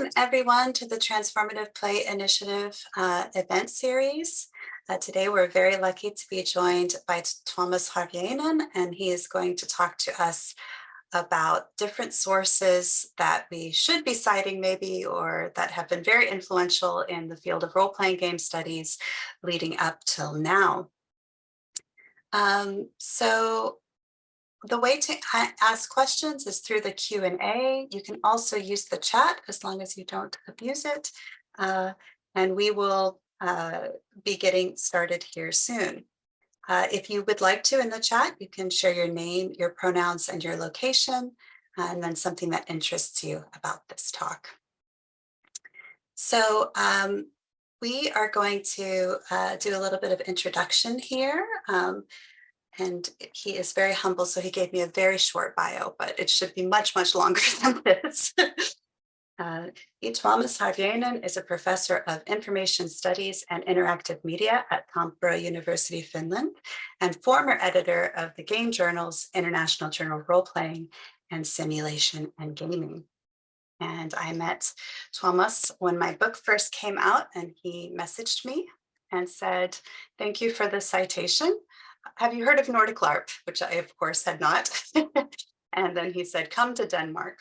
Welcome everyone to the Transformative Play Initiative event series. Today we're very lucky to be joined by Tuomas Harviainen, and he is going to talk to us about different sources that we should be citing maybe, or that have been very influential in the field of role-playing game studies leading up till now. So the way to ask questions is through the Q&A. You can also use the chat as long as you don't abuse it. And we will be getting started here soon. If you would like to in the chat, you can share your name, your pronouns, and your location, and then something that interests you about this talk. So we are going to do a little bit of introduction here. And he is very humble, so he gave me a very short bio, but it should be much, much longer than this. Tuomas Harviainen is a professor of information studies and interactive media at Tampere University, Finland, and former editor of the game journals International Journal of Role-Playing and Simulation and Gaming. And I met Tuomas when my book first came out, and he messaged me and said, "Thank you for the citation. Have you heard of Nordic LARP?" Which I, of course, had not. And then he said, "Come to Denmark."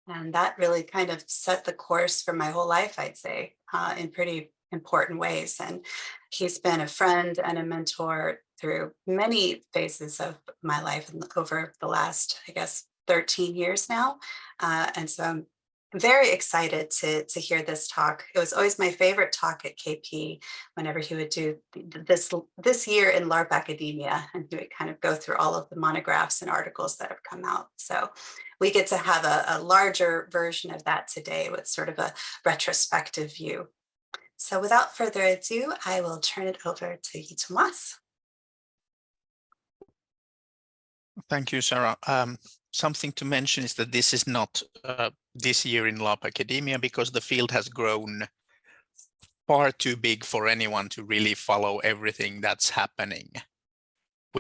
And that really kind of set the course for my whole life, I'd say, in pretty important ways. And he's been a friend and a mentor through many phases of my life over the last, I guess, 13 years now. And so I'm very excited to hear this talk. It was always my favorite talk at KP whenever he would do this year in LARP academia, and he would kind of go through all of the monographs and articles that have come out. So we get to have a larger version of that today with sort of a retrospective view. So without further ado, I will turn it over to you, Tuomas. Thank you, Sarah. Something to mention is that this is not this year in LARP academia, because the field has grown far too big for anyone to really follow everything that's happening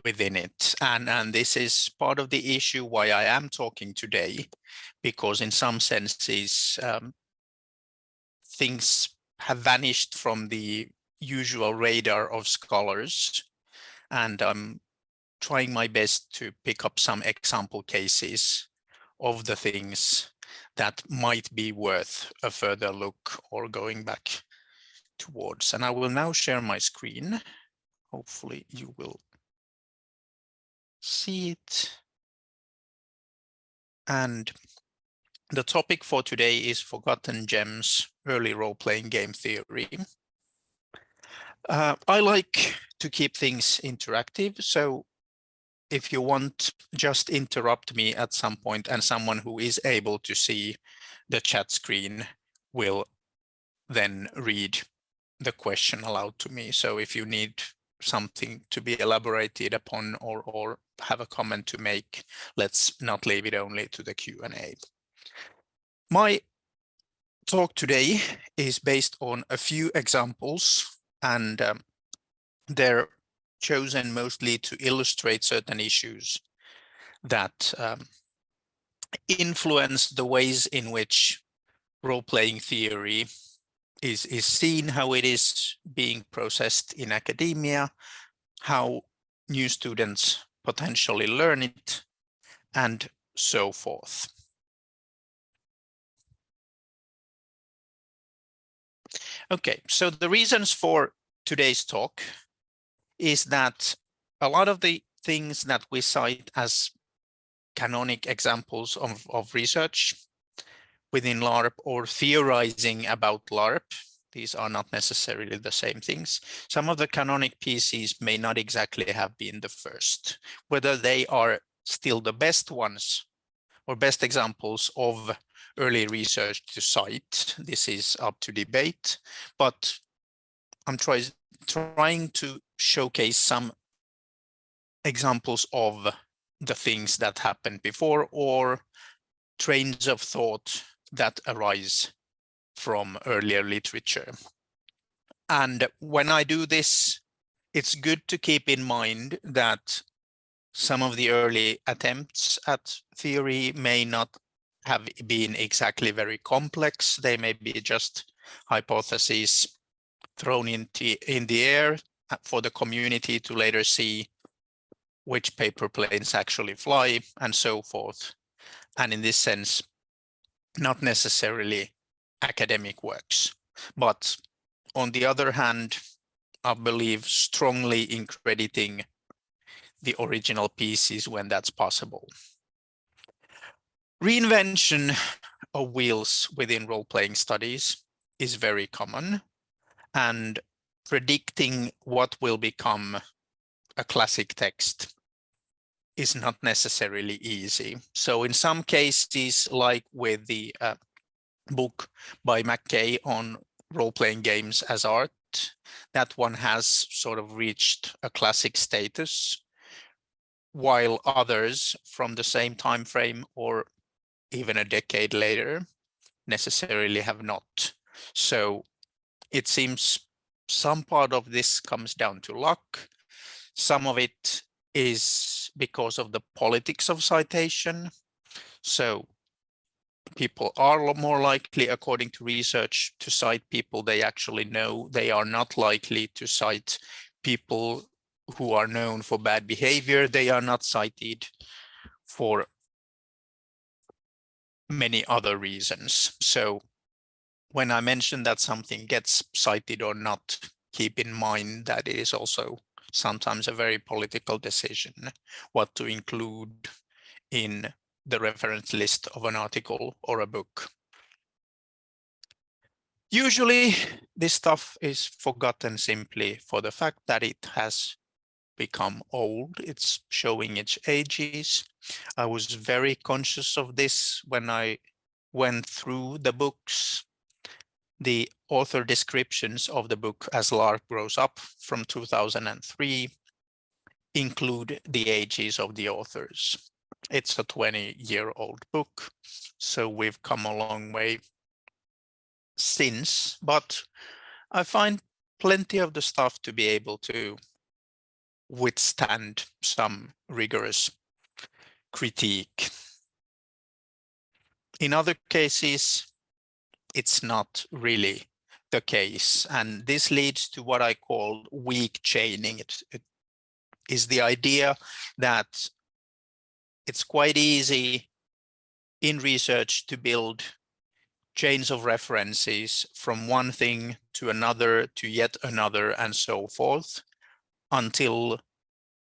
within it. And this is part of the issue why I am talking today, because in some senses, things have vanished from the usual radar of scholars. And I'm trying my best to pick up some example cases of the things that might be worth a further look or going back towards. And I will now share my screen. Hopefully you will see it. And the topic for today is Forgotten Gems, Early Role-Playing Game Theory. I like to keep things interactive, so if you want, just interrupt me at some point, and someone who is able to see the chat screen will then read the question aloud to me. So if you need something to be elaborated upon or have a comment to make, let's not leave it only to the Q&A. My talk today is based on a few examples, and they're chosen mostly to illustrate certain issues that influence the ways in which role-playing theory is seen, how it is being processed in academia, how new students potentially learn it, and so forth. Okay, so the reasons for today's talk is that a lot of the things that we cite as canonic examples of research within LARP or theorizing about LARP, these are not necessarily the same things. Some of the canonic pieces may not exactly have been the first. Whether they are still the best ones or best examples of early research to cite, this is up to debate, but I'm trying to showcase some examples of the things that happened before or trains of thought that arise from earlier literature. And when I do this, it's good to keep in mind that some of the early attempts at theory may not have been exactly very complex. They may be just hypotheses thrown in the air for the community to later see which paper planes actually fly and so forth. And in this sense, not necessarily academic works. But on the other hand, I believe strongly in crediting the original pieces when that's possible. Reinvention of wheels within role-playing studies is very common, and predicting what will become a classic text is not necessarily easy. So in some cases, like with the book by McKay on role-playing games as art, that one has sort of reached a classic status, while others from the same time frame or even a decade later necessarily have not. So it seems some part of this comes down to luck. Some of it is because of the politics of citation. So people are more likely, according to research, to cite people they actually know. They are not likely to cite people who are known for bad behavior. They are not cited for many other reasons. So when I mention that something gets cited or not, keep in mind that it is also sometimes a very political decision what to include in the reference list of an article or a book. Usually this stuff is forgotten simply for the fact that it has become old. It's showing its ages. I was very conscious of this when I went through the books. The author descriptions of the book As LARP Grows Up from 2003 include the ages of the authors. It's a 20-year-old book, so we've come a long way since, but I find plenty of the stuff to be able to withstand some rigorous critique. In other cases, it's not really the case, and this leads to what I call weak chaining. It is the idea that it's quite easy in research to build chains of references from one thing to another to yet another and so forth, until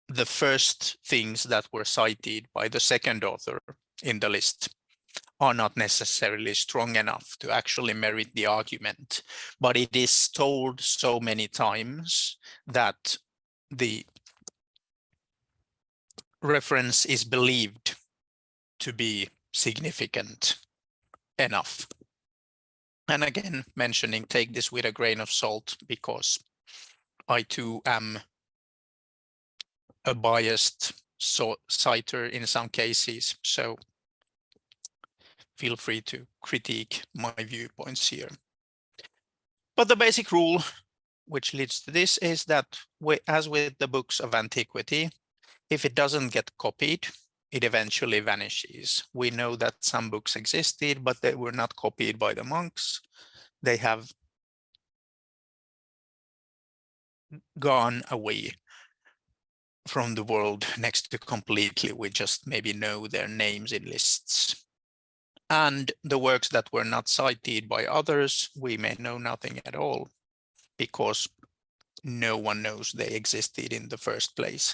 the first things that were cited by the second author in the list are not necessarily strong enough to actually merit the argument. But it is told so many times that the reference is believed to be significant enough. And again, mentioning, take this with a grain of salt, because I too am a biased citer in some cases. So feel free to critique my viewpoints here. But the basic rule which leads to this is that, as with the books of antiquity, if it doesn't get copied, it eventually vanishes. We know that some books existed, but they were not copied by the monks. They have gone away from the world next to completely. We just maybe know their names in lists. And the works that were not cited by others, we may know nothing at all, because no one knows they existed in the first place.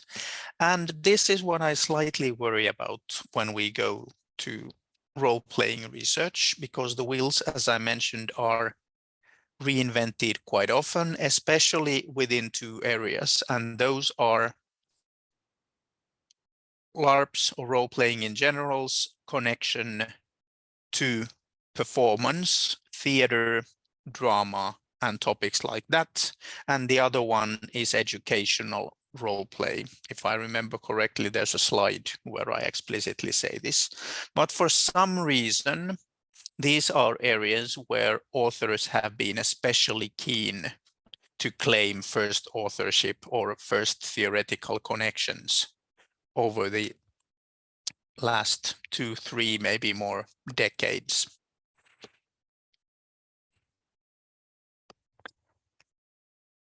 And this is what I slightly worry about when we go to role-playing research, because the wheels, as I mentioned, are reinvented quite often, especially within two areas, and those are LARPs, or role-playing in general's connection to performance, theater, drama, and topics like that. And the other one is educational role play. If I remember correctly, there's a slide where I explicitly say this. But for some reason, these are areas where authors have been especially keen to claim first authorship or first theoretical connections over the last 2, 3, maybe more decades.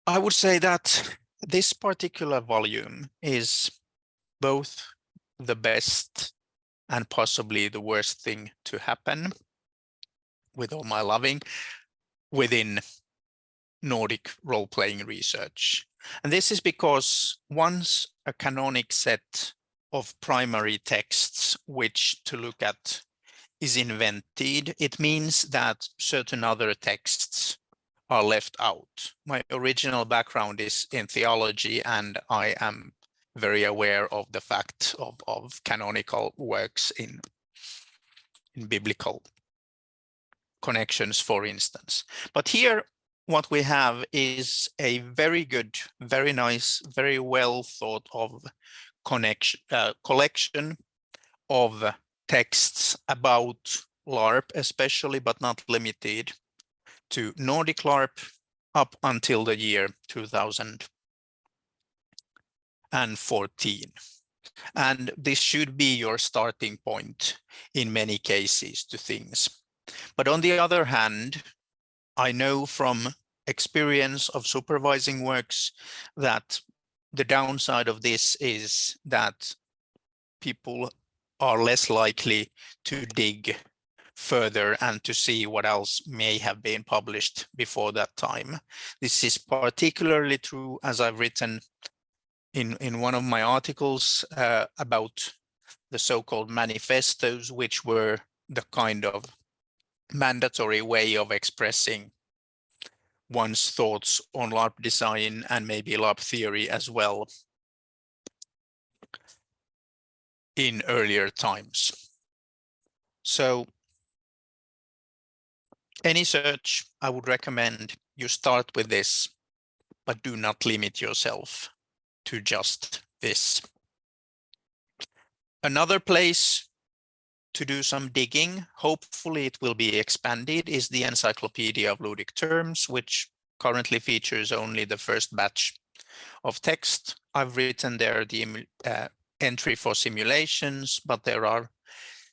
I would say that this particular volume is both the best and possibly the worst thing to happen, with all my loving, within Nordic role-playing research. And this is because once a canonic set of primary texts which to look at is invented, it means that certain other texts are left out. My original background is in theology, and I am very aware of the fact of canonical works in biblical connections, for instance. But here, what we have is a very good, very nice, very well thought of collection of texts about LARP, especially, but not limited to Nordic LARP up until the year 2014. And this should be your starting point in many cases to things. But on the other hand, I know from experience of supervising works that the downside of this is that people are less likely to dig further and to see what else may have been published before that time. This is particularly true, as I've written in one of my articles about the so-called manifestos, which were the kind of mandatory way of expressing one's thoughts on LARP design and maybe LARP theory as well in earlier times. So any search, I would recommend you start with this, but do not limit yourself to just this. Another place to do some digging, hopefully it will be expanded, is the Encyclopedia of Ludic Terms, which currently features only the first batch of text. I've written there the entry for simulations, but there are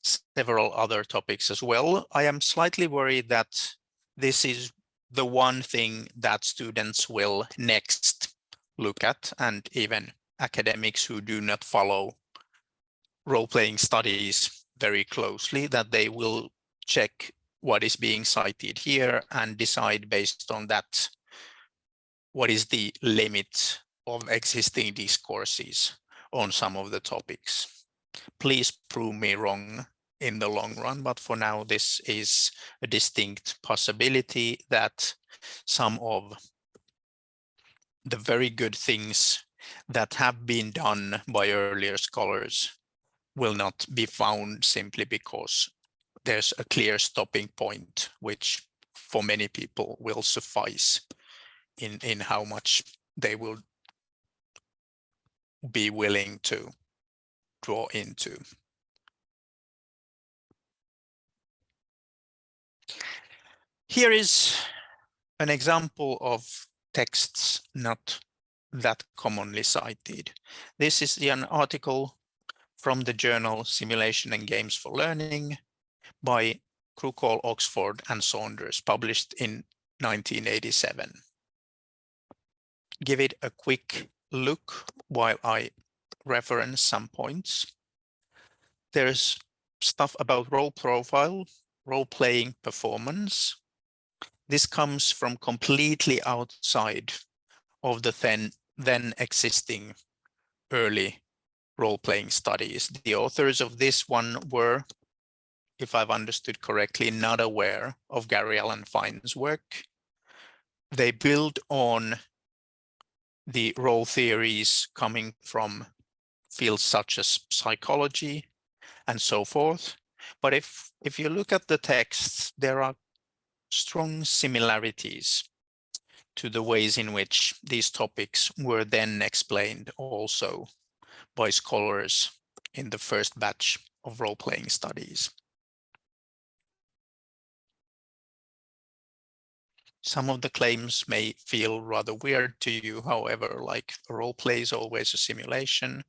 several other topics as well. I am slightly worried that this is the one thing that students will next look at, and even academics who do not follow role-playing studies very closely, that they will check what is being cited here and decide based on that what is the limit of existing discourses on some of the topics. Please prove me wrong in the long run, but for now this is a distinct possibility that some of the very good things that have been done by earlier scholars will not be found simply because there's a clear stopping point, which for many people will suffice in how much they will be willing to draw into. Here is an example of texts not that commonly cited. This is an article from the journal Simulation and Games for Learning by Krukol, Oxford and Saunders, published in 1987. Give it a quick look while I reference some points. There's stuff about role profile, role-playing performance. This comes from completely outside of the then existing early role-playing studies. The authors of this one were, if I've understood correctly, not aware of Gary Allen Fine's work. They build on the role theories coming from fields such as psychology and so forth. But if you look at the texts, there are strong similarities to the ways in which these topics were then explained also by scholars in the first batch of role-playing studies. Some of the claims may feel rather weird to you, however, like a role play is always a simulation.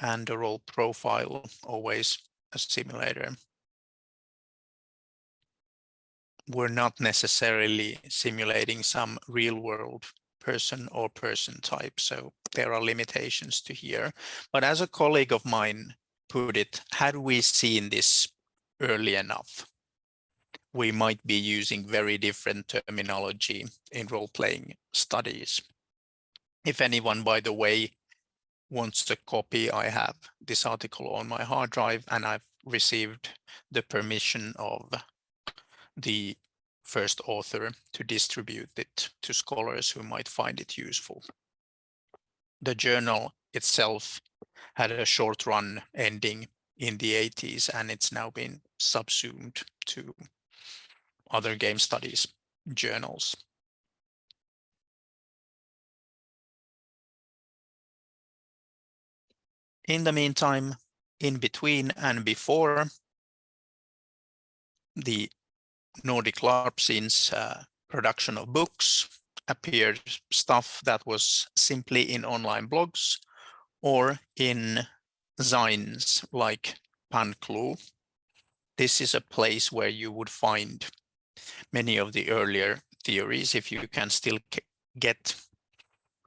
and a role profile, always a simulator. We're not necessarily simulating some real world person or person type, so there are limitations to here. But as a colleague of mine put it, had we seen this early enough, we might be using very different terminology in role-playing studies. If anyone, by the way, wants a copy, I have this article on my hard drive, and I've received the permission of the first author to distribute it to scholars who might find it useful. The journal itself had a short run ending in the 80s, and it's now been subsumed to other game studies journals. In the meantime, in between and before, the Nordic LARP scenes production of books appeared stuff that was simply in online blogs or in zines like Panklu. This is a place where you would find many of the earlier theories if you can still get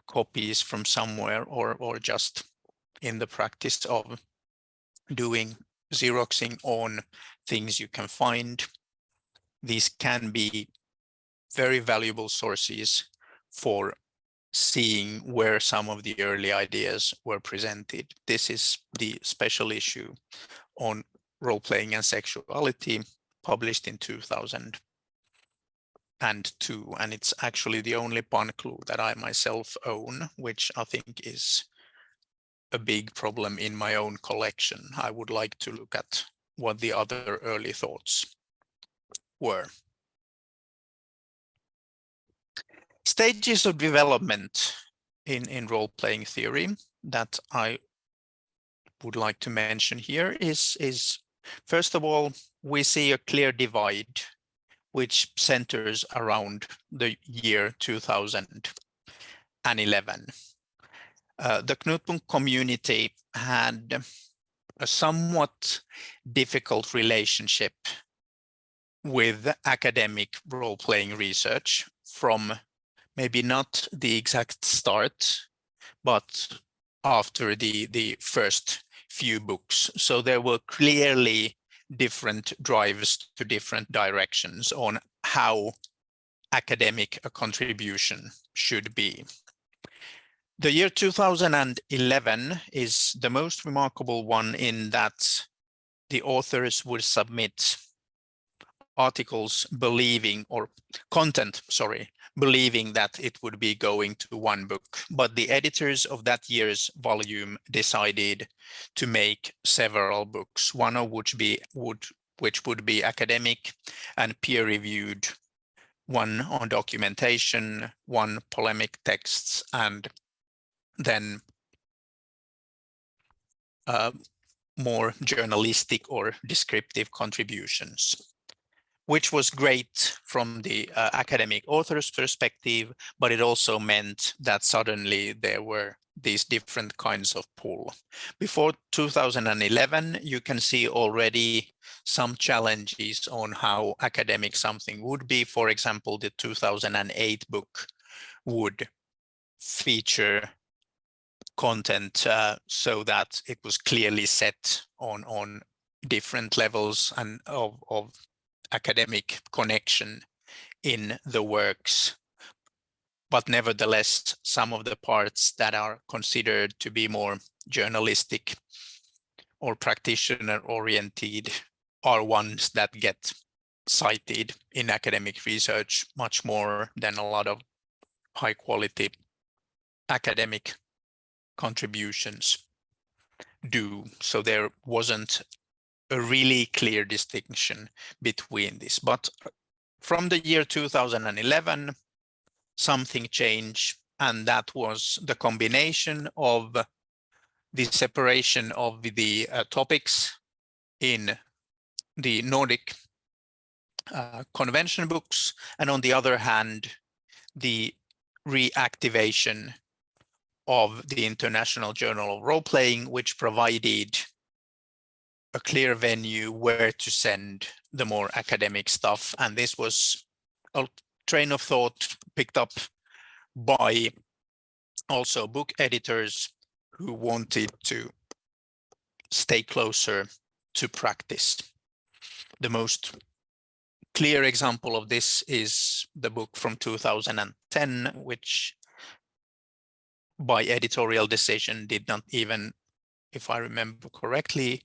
copies from somewhere, or just in the practice of doing Xeroxing on things you can find. These can be very valuable sources for seeing where some of the early ideas were presented. This is the special issue on role-playing and sexuality, published in 2002, and it's actually the only Panklu that I myself own, which I think is a big problem in my own collection. I would like to look at what the other early thoughts were. Stages of development in role-playing theory that I would like to mention here is first of all, we see a clear divide which centers around the year 2011. The Knutepunkt community had a somewhat difficult relationship with academic role-playing research from maybe not the exact start, but after the first few books. So there were clearly different drives to different directions on how academic a contribution should be. The year 2011 is the most remarkable one in that the authors would submit articles believing, or content, believing that it would be going to one book. But the editors of that year's volume decided to make several books, one of which would be academic and peer-reviewed, one on documentation, one polemic texts, and then more journalistic or descriptive contributions, which was great from the academic author's perspective, but it also meant that suddenly there were these different kinds of pull. Before 2011, you can see already some challenges on how academic something would be. For example, the 2008 book would feature content so that it was clearly set on different levels and of academic connection in the works. But nevertheless, some of the parts that are considered to be more journalistic or practitioner-oriented are ones that get cited in academic research much more than a lot of high-quality academic contributions do. So there wasn't a really clear distinction between this. But from the year 2011, something changed, and that was the combination of the separation of the topics in the Nordic convention books, and on the other hand, the reactivation of the International Journal of Role-Playing, which provided a clear venue where to send the more academic stuff. And this was a train of thought picked up by also book editors who wanted to stay closer to practice. The most clear example of this is the book from 2010, which by editorial decision did not even, if I remember correctly,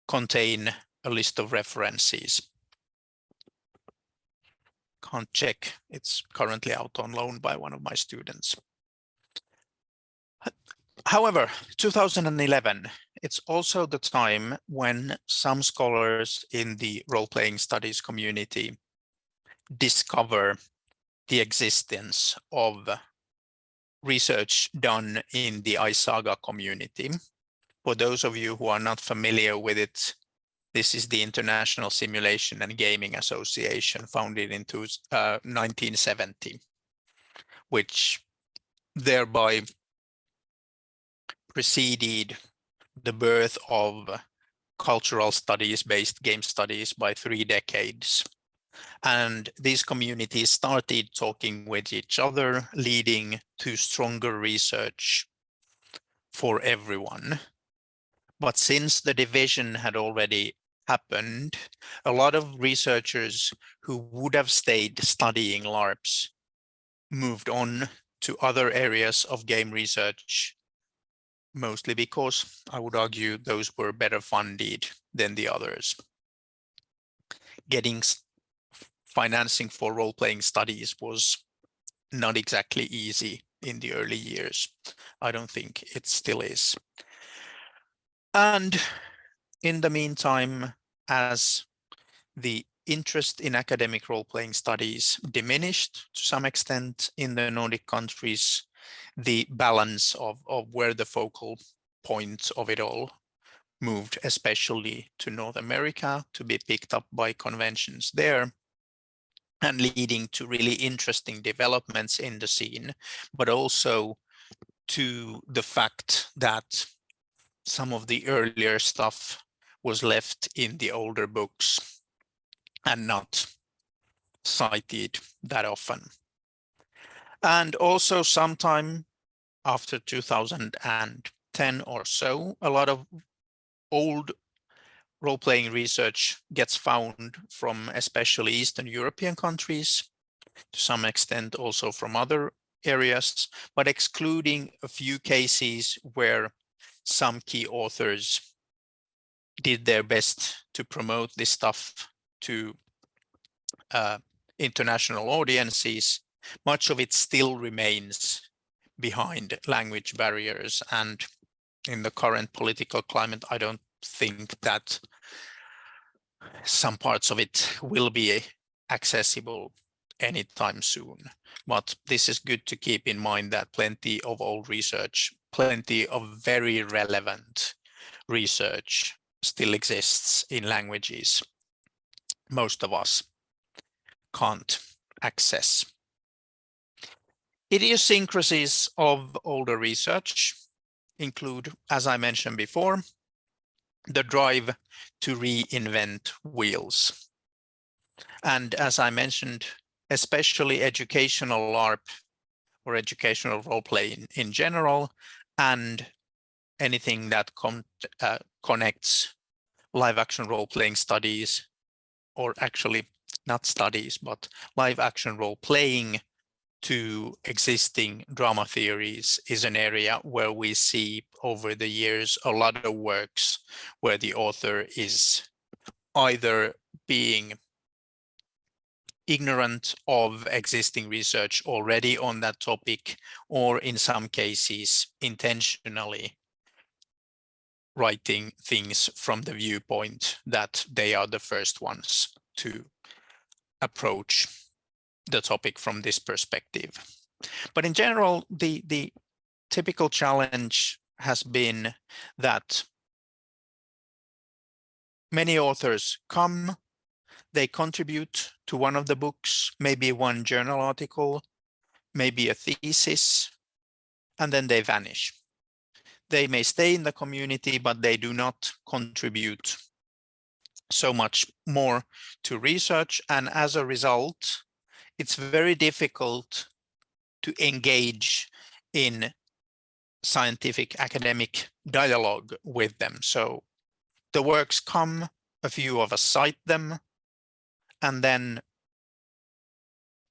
contain a list of references. Can't check. It's currently out on loan by one of my students. However, 2011, it's also the time when some scholars in the role-playing studies community discover the existence of research done in the iSaga community. For those of you who are not familiar with it, this is the International Simulation and Gaming Association, founded in 1970, which thereby preceded the birth of cultural studies-based game studies by 3 decades. And these communities started talking with each other, leading to stronger research for everyone. But since the division had already happened, a lot of researchers who would have stayed studying LARPs moved on to other areas of game research, mostly because I would argue those were better funded than the others. Getting financing for role-playing studies was not exactly easy in the early years. I don't think it still is. And in the meantime, as the interest in academic role-playing studies diminished to some extent in the Nordic countries, the balance of where the focal point of it all moved, especially to North America, to be picked up by conventions there, and leading to really interesting developments in the scene, but also to the fact that some of the earlier stuff was left in the older books and not cited that often. And also sometime after 2010 or so, a lot of old role-playing research gets found from especially Eastern European countries, to some extent also from other areas, but excluding a few cases where some key authors did their best to promote this stuff to international audiences, much of it still remains behind language barriers. And in the current political climate, I don't think that some parts of it will be accessible anytime soon. But this is good to keep in mind, that plenty of old research, plenty of very relevant research still exists in languages most of us can't access. Idiosyncrasies of older research include, as I mentioned before, the drive to reinvent wheels. And as I mentioned, especially educational LARP or educational role-play in general, and anything that connects live action role-playing studies, or actually not studies, but live action role-playing to existing drama theories, is an area where we see over the years a lot of works where the author is either being ignorant of existing research already on that topic, or in some cases intentionally writing things from the viewpoint that they are the first ones to approach the topic from this perspective. But in general, the typical challenge has been that many authors come, they contribute to one of the books, maybe one journal article, maybe a thesis, and then they vanish. They may stay in the community, but they do not contribute so much more to research. And as a result, it's very difficult to engage in scientific academic dialogue with them. So the works come, a few of us cite them, and then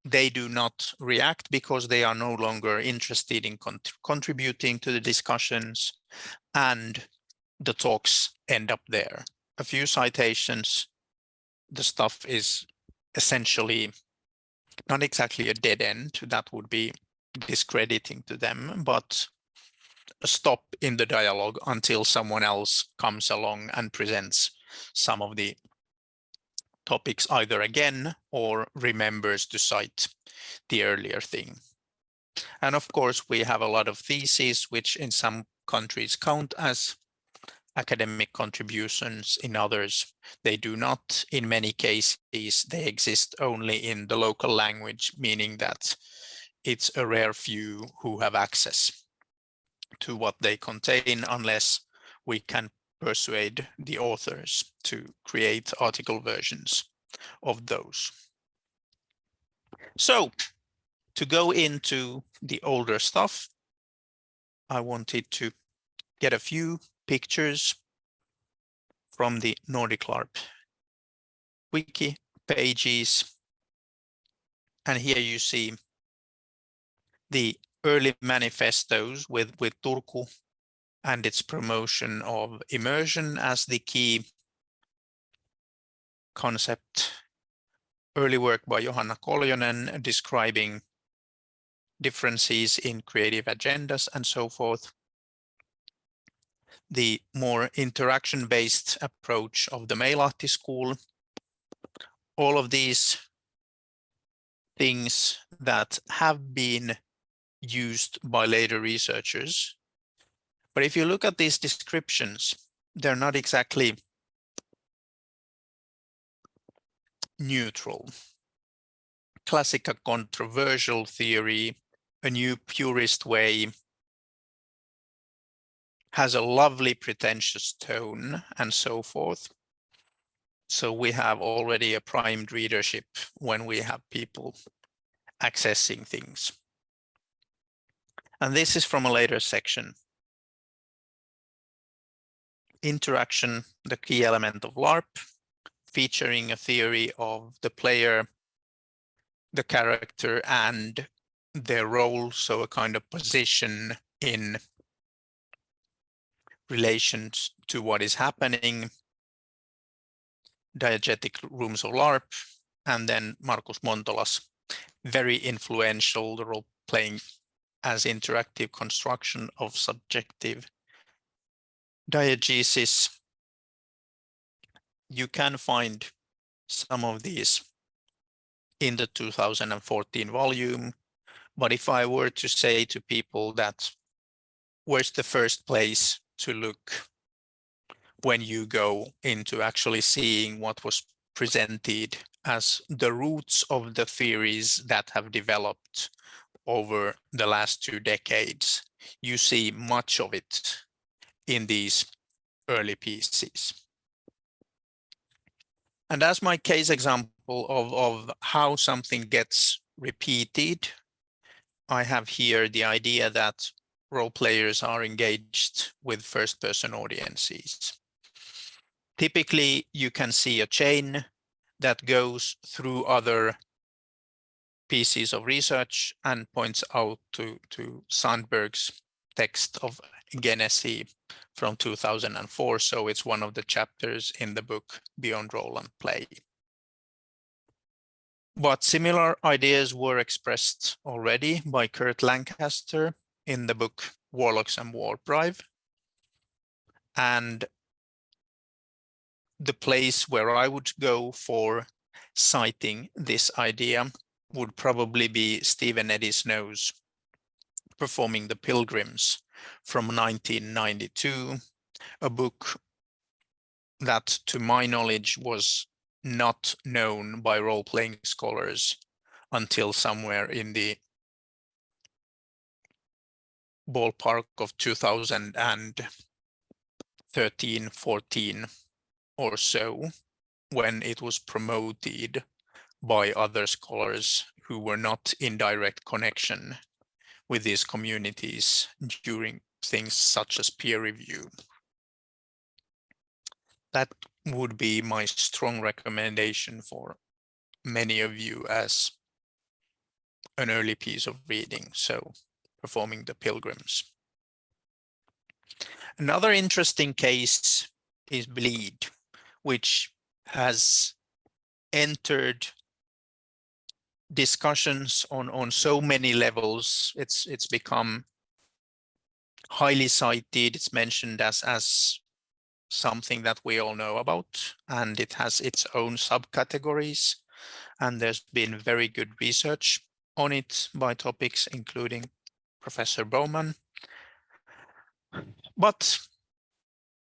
they do not react because they are no longer interested in contributing to the discussions, and the talks end up there. A few citations, the stuff is essentially not exactly a dead end, that would be discrediting to them, but a stop in the dialogue until someone else comes along and presents some of the topics either again or remembers to cite the earlier thing. And of course, we have a lot of theses, which in some countries count as academic contributions. In others, they do not. In many cases, they exist only in the local language, meaning that it's a rare few who have access to what they contain, unless we can persuade the authors to create article versions of those. So to go into the older stuff, I wanted to get a few pictures from the Nordic LARP wiki pages. And here you see the early manifestos with Turku and its promotion of immersion as the key concept. Early work by Johanna Koljonen describing differences in creative agendas and so forth. The more interaction-based approach of the Meilahti school. All of these things that have been used by later researchers. But if you look at these descriptions, they're not exactly neutral. Classical controversial theory, a new purist way, has a lovely pretentious tone and so forth. So we have already a primed readership when we have people accessing things. And this is from a later section. Interaction, the key element of LARP, featuring a theory of the player, the character, and their role, so a kind of position in relation to what is happening. Diegetic rooms of LARP, and then Markus Montola's very influential role-playing as interactive construction of subjective diegesis. You can find some of these in the 2014 volume, but if I were to say to people that where's the first place to look when you go into actually seeing what was presented as the roots of the theories that have developed over the last 2 decades, you see much of it in these early pieces. And as my case example of how something gets repeated, I have here the idea that role players are engaged with first-person audiences. Typically, you can see a chain that goes through other pieces of research and points out to Sandberg's text of Genesi from 2004. So it's one of the chapters in the book Beyond Role and Play. But similar ideas were expressed already by Kurt Lancaster in the book Warlocks and Warbribe. And the place where I would go for citing this idea would probably be Stephen Eddy Snow's Performing the Pilgrims from 1992, a book that, to my knowledge, was not known by role-playing scholars until somewhere in the ballpark of 2013, 14 or so, when it was promoted by other scholars who were not in direct connection with these communities during things such as peer review. That would be my strong recommendation for many of you as an early piece of reading, so Performing the Pilgrims. Another interesting case is Bleed, which has entered discussions on so many levels. It's become highly cited. It's mentioned as something that we all know about, and it has its own subcategories. And there's been very good research on it by topics including Professor Bowman. But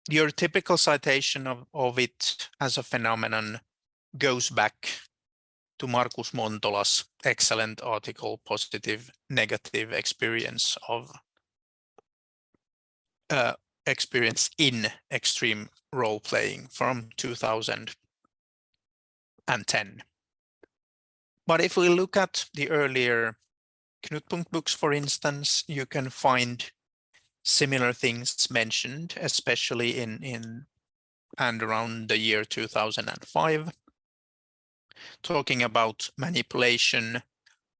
your typical citation of it as a phenomenon goes back to Markus Montola's excellent article, Positive Negative Experience of Experience in Extreme Role Playing from 2010. But if we look at the earlier Knutepunkt books, for instance, you can find similar things mentioned, especially in and around the year 2005, talking about manipulation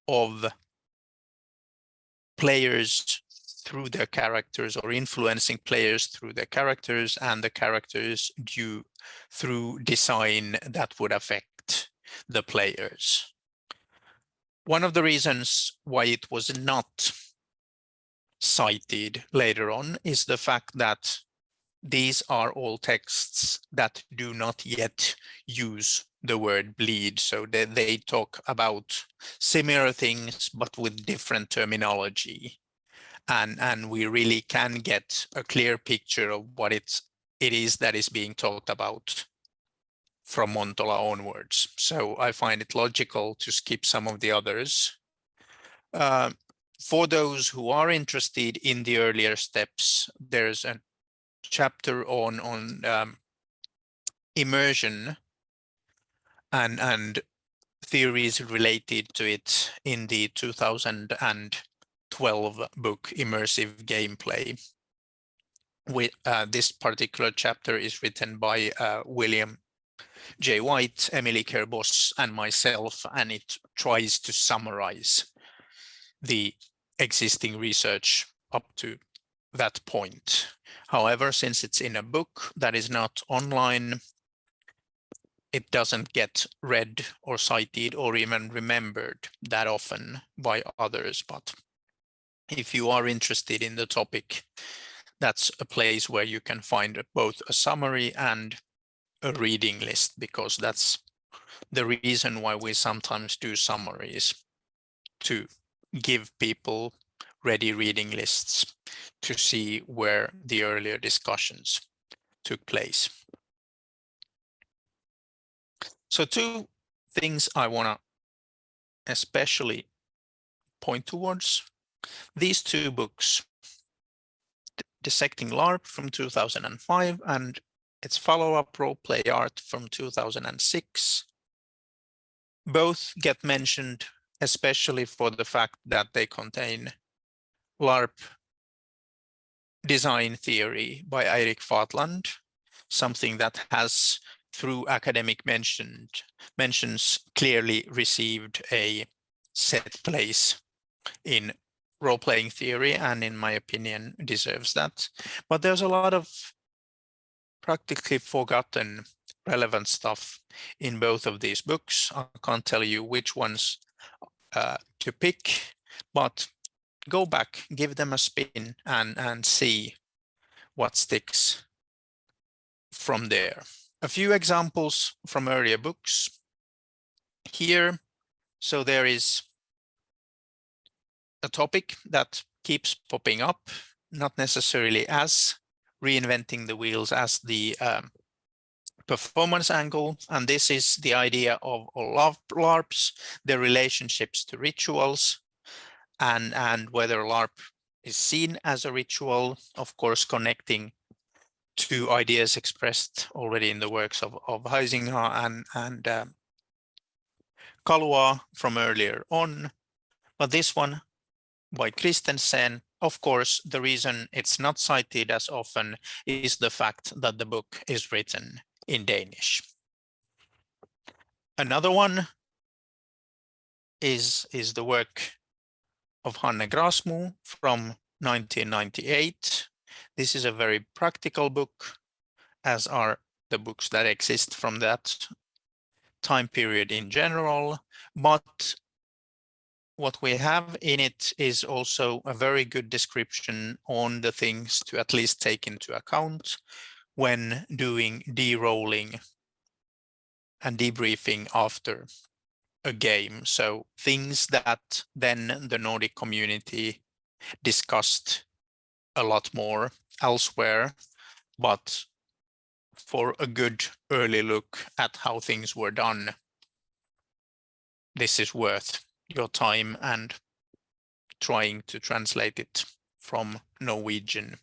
of players through their characters, or influencing players through their characters, and the characters through design that would affect the players. One of the reasons why it was not cited later on is the fact that these are all texts that do not yet use the word bleed. So they talk about similar things, but with different terminology. And we really can get a clear picture of what it is that is being talked about from Montola onwards. So I find it logical to skip some of the others. For those who are interested in the earlier steps, there's a chapter on immersion and theories related to it in the 2012 book Immersive Gameplay. This particular chapter is written by William J. White, Emily Kerbos, and myself, and it tries to summarize the existing research up to that point. However, since it's in a book that is not online, it doesn't get read or cited or even remembered that often by others. But if you are interested in the topic, that's a place where you can find both a summary and a reading list, because that's the reason why we sometimes do summaries, to give people ready reading lists to see where the earlier discussions took place. So two things I want to especially point towards. These two books, Dissecting LARP from 2005 and its follow-up Role Play Art from 2006, both get mentioned, especially for the fact that they contain LARP design theory by Eirik Fatland, something that has, through academic mentions, clearly received a set place in role-playing theory, and in my opinion deserves that. But there's a lot of practically forgotten relevant stuff in both of these books. I can't tell you which ones to pick, but go back, give them a spin, and see what sticks from there. A few examples from earlier books here. So there is a topic that keeps popping up, not necessarily as reinventing the wheels as the performance angle, and this is the idea of LARPs, their relationships to rituals, and whether LARP is seen as a ritual, of course, connecting to ideas expressed already in the works of Huizinga and Kalua from earlier on. But this one by Christensen, of course, the reason it's not cited as often is the fact that the book is written in Danish. Another one is the work of Hanne Grasmo from 1998. This is a very practical book, as are the books that exist from that time period in general. But what we have in it is also a very good description on the things to at least take into account when doing de-rolling and debriefing after a game. So things that then the Nordic community discussed a lot more elsewhere, but for a good early look at how things were done, this is worth your time and trying to translate it from Norwegian.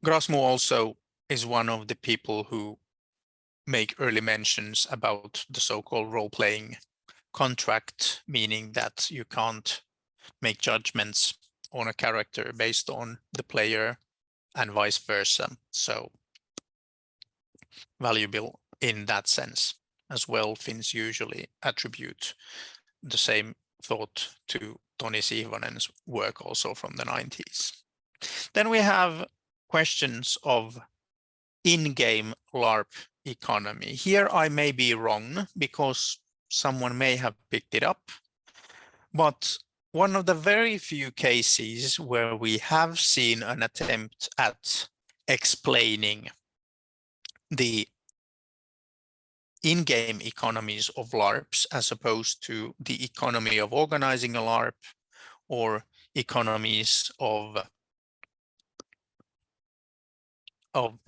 Grasmo also is one of the people who make early mentions about the so-called role-playing contract, meaning that you can't make judgments on a character based on the player and vice versa. So valuable in that sense as well. Finns usually attribute the same thought to Toni Sihvonen's work also from the 90s. Then we have questions of in-game LARP economy. Here I may be wrong because someone may have picked it up, but one of the very few cases where we have seen an attempt at explaining the in-game economies of LARPs as opposed to the economy of organizing a LARP or economies of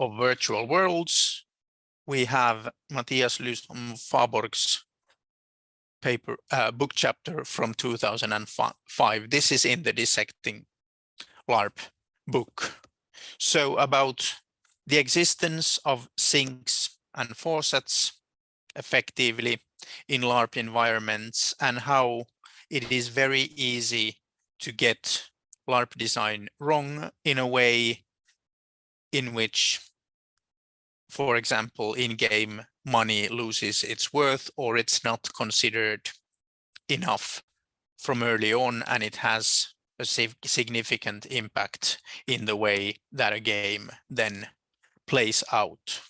virtual worlds. We have Matthias Lysholm Faborg's paper book chapter from 2005. This is in the Dissecting LARP book. So about the existence of sinks and faucets effectively in LARP environments and how it is very easy to get LARP design wrong in a way in which, for example, in-game money loses its worth or it's not considered enough from early on, and it has a significant impact in the way that a game then plays out.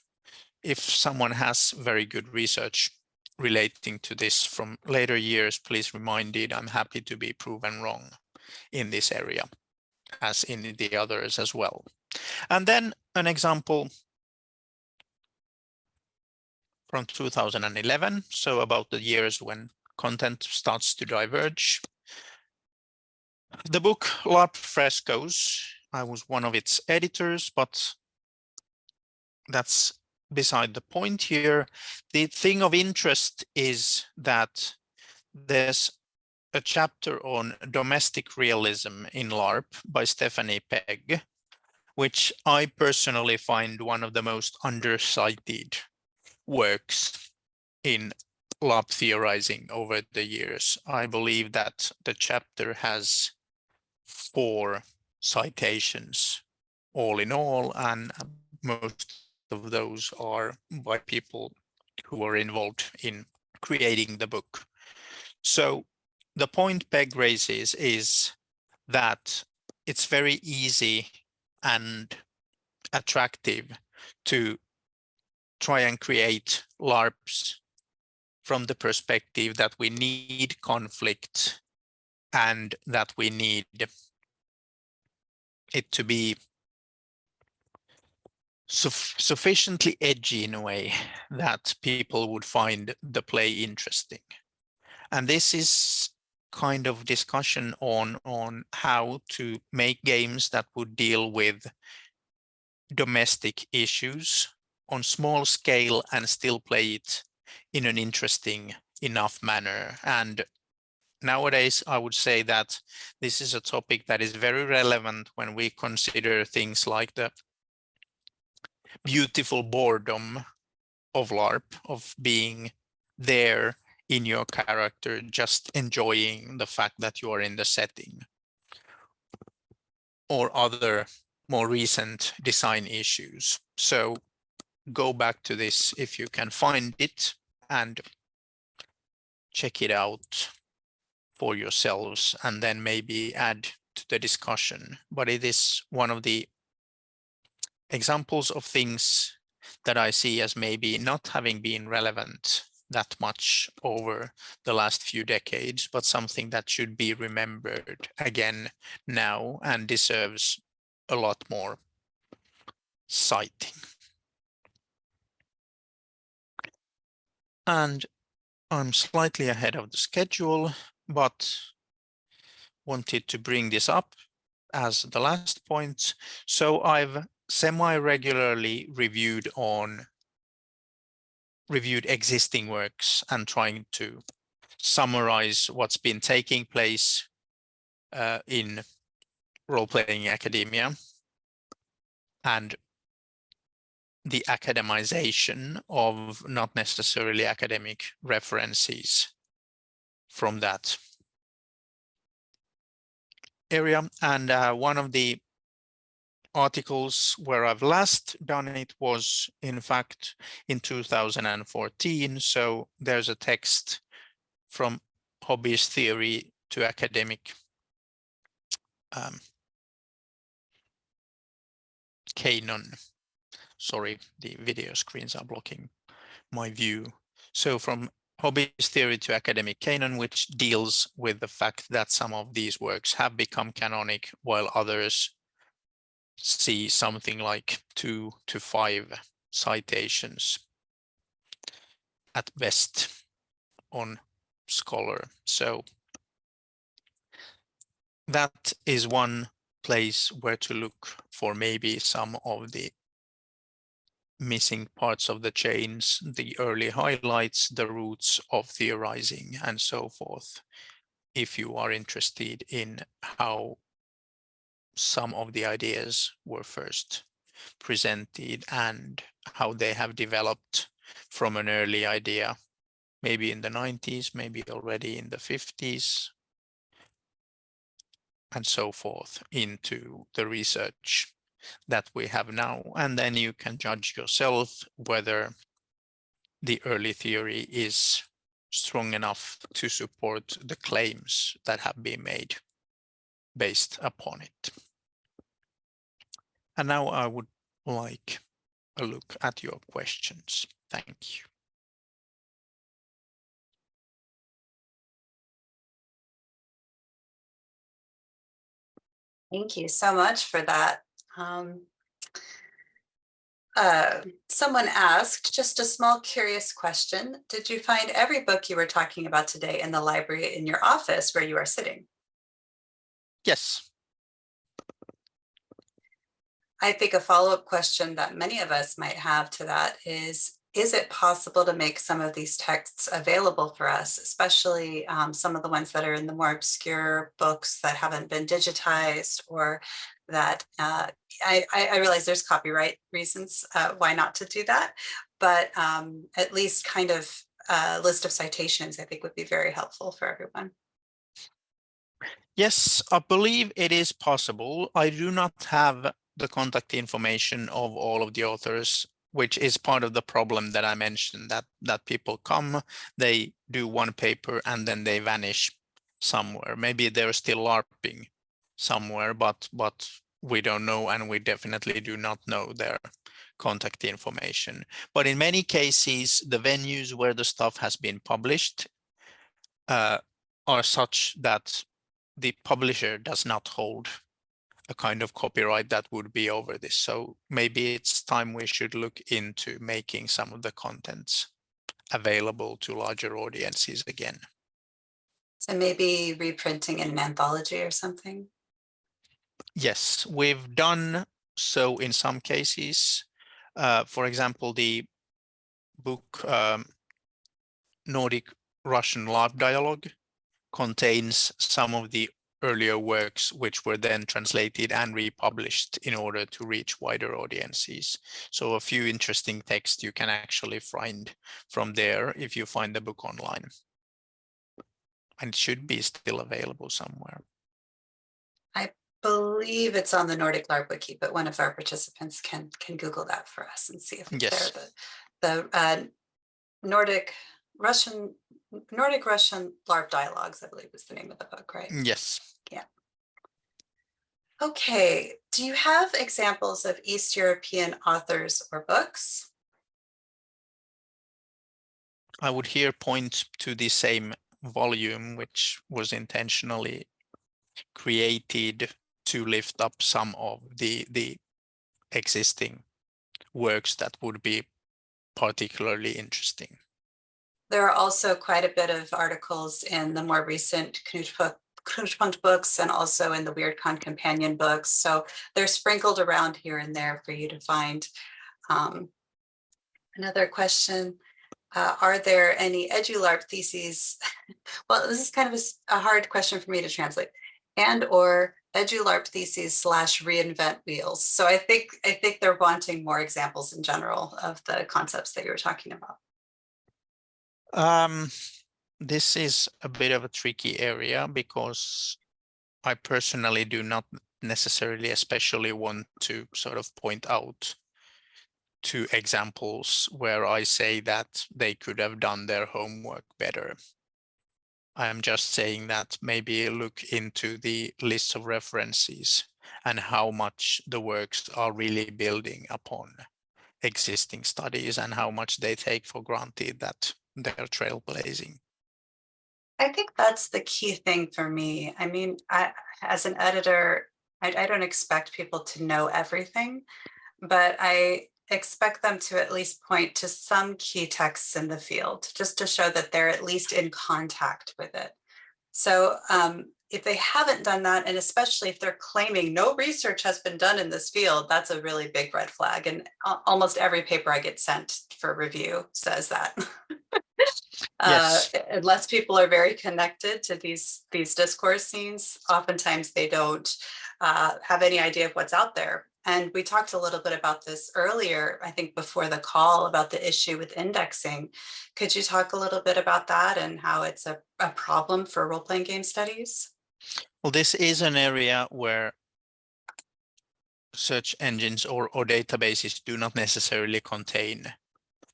If someone has very good research relating to this from later years, please remind it. I'm happy to be proven wrong in this area, as in the others as well. And then an example from 2011, so about the years when content starts to diverge. The book LARP Frescoes, I was one of its editors, but that's beside the point here. The thing of interest is that there's a chapter on domestic realism in LARP by Stephanie Pegg, which I personally find one of the most undercited works in LARP theorizing over the years. I believe that the chapter has 4 citations all in all, and most of those are by people who are involved in creating the book. So the point Peg raises is that it's very easy and attractive to try and create LARPs from the perspective that we need conflict and that we need it to be sufficiently edgy in a way that people would find the play interesting. And this is kind of discussion on how to make games that would deal with domestic issues on small scale and still play it in an interesting enough manner. And nowadays, I would say that this is a topic that is very relevant when we consider things like the beautiful boredom of LARP, of being there in your character, just enjoying the fact that you are in the setting, or other more recent design issues. So go back to this if you can find it and check it out for yourselves, and then maybe add to the discussion. But it is one of the examples of things that I see as maybe not having been relevant that much over the last few decades, but something that should be remembered again now and deserves a lot more citing. And I'm slightly ahead of the schedule, but wanted to bring this up as the last point. So I've semi-regularly reviewed existing works and trying to summarize what's been taking place in role-playing academia and the academization of not necessarily academic references from that area. And one of the articles where I've last done it was in fact in 2014. So there's a text from hobbyist theory to academic canon. Sorry, the video screens are blocking my view. So from hobbyist theory to academic canon, which deals with the fact that some of these works have become canonic while others see something like 2 to 5 citations at best on Scholar. So that is one place where to look for maybe some of the missing parts of the chains, the early highlights, the roots of theorizing, and so forth, if you are interested in how some of the ideas were first presented and how they have developed from an early idea, maybe in the 90s, maybe already in the 50s, and so forth, into the research that we have now. And then you can judge yourself whether the early theory is strong enough to support the claims that have been made based upon it. And now I would like a look at your questions. Thank you. Thank you so much for that. Someone asked, just a small curious question. Did you find every book you were talking about today in the library in your office where you are sitting? Yes. I think a follow-up question that many of us might have to that is it possible to make some of these texts available for us, especially some of the ones that are in the more obscure books that haven't been digitized, or that I realize there's copyright reasons why not to do that, but at least kind of a list of citations I think would be very helpful for everyone. Yes, I believe it is possible. I do not have the contact information of all of the authors, which is part of the problem that I mentioned, that people come, they do one paper and then they vanish somewhere. Maybe they're still LARPing somewhere, but we don't know, and we definitely do not know their contact information. But in many cases, the venues where the stuff has been published are such that the publisher does not hold a kind of copyright that would be over this. So maybe it's time we should look into making some of the contents available to larger audiences again. So maybe reprinting in an anthology or something? Yes, we've done so in some cases. For example, the book Nordic Russian LARP Dialogue contains some of the earlier works which were then translated and republished in order to reach wider audiences. So a few interesting texts you can actually find from there if you find the book online. And it should be still available somewhere. I believe it's on the Nordic LARP wiki, but one of our participants can Google that for us and see if it's Yes. there. The Nordic Russian LARP Dialogues, I believe, is the name of the book, right? Yes. Yeah. Okay. Do you have examples of East European authors or books? I would here point to the same volume, which was intentionally created to lift up some of the existing works that would be particularly interesting. There are also quite a bit of articles in the more recent Knutepunkt books and also in the WeirdCon companion books. So they're sprinkled around here and there for you to find. Another question, are there any EduLARP theses? Well, this is kind of a hard question for me to translate. And or EduLARP theses / reinvent wheels. So I think they're wanting more examples in general of the concepts that you were talking about. This is a bit of a tricky area because I personally do not necessarily especially want to sort of point out two examples where I say that they could have done their homework better. I am just saying that maybe look into the list of references and how much the works are really building upon existing studies and how much they take for granted that they're trailblazing. I think that's the key thing for me. I mean, as an editor, I don't expect people to know everything, but I expect them to at least point to some key texts in the field, just to show that they're at least in contact with it. So if they haven't done that, and especially if they're claiming no research has been done in this field, that's a really big red flag. And almost every paper I get sent for review says that. Yes. Unless people are very connected to these discourse scenes, oftentimes they don't have any idea of what's out there. And we talked a little bit about this earlier, I think before the call, about the issue with indexing. Could you talk a little bit about that and how it's a problem for role-playing game studies? Well, this is an area where search engines or databases do not necessarily contain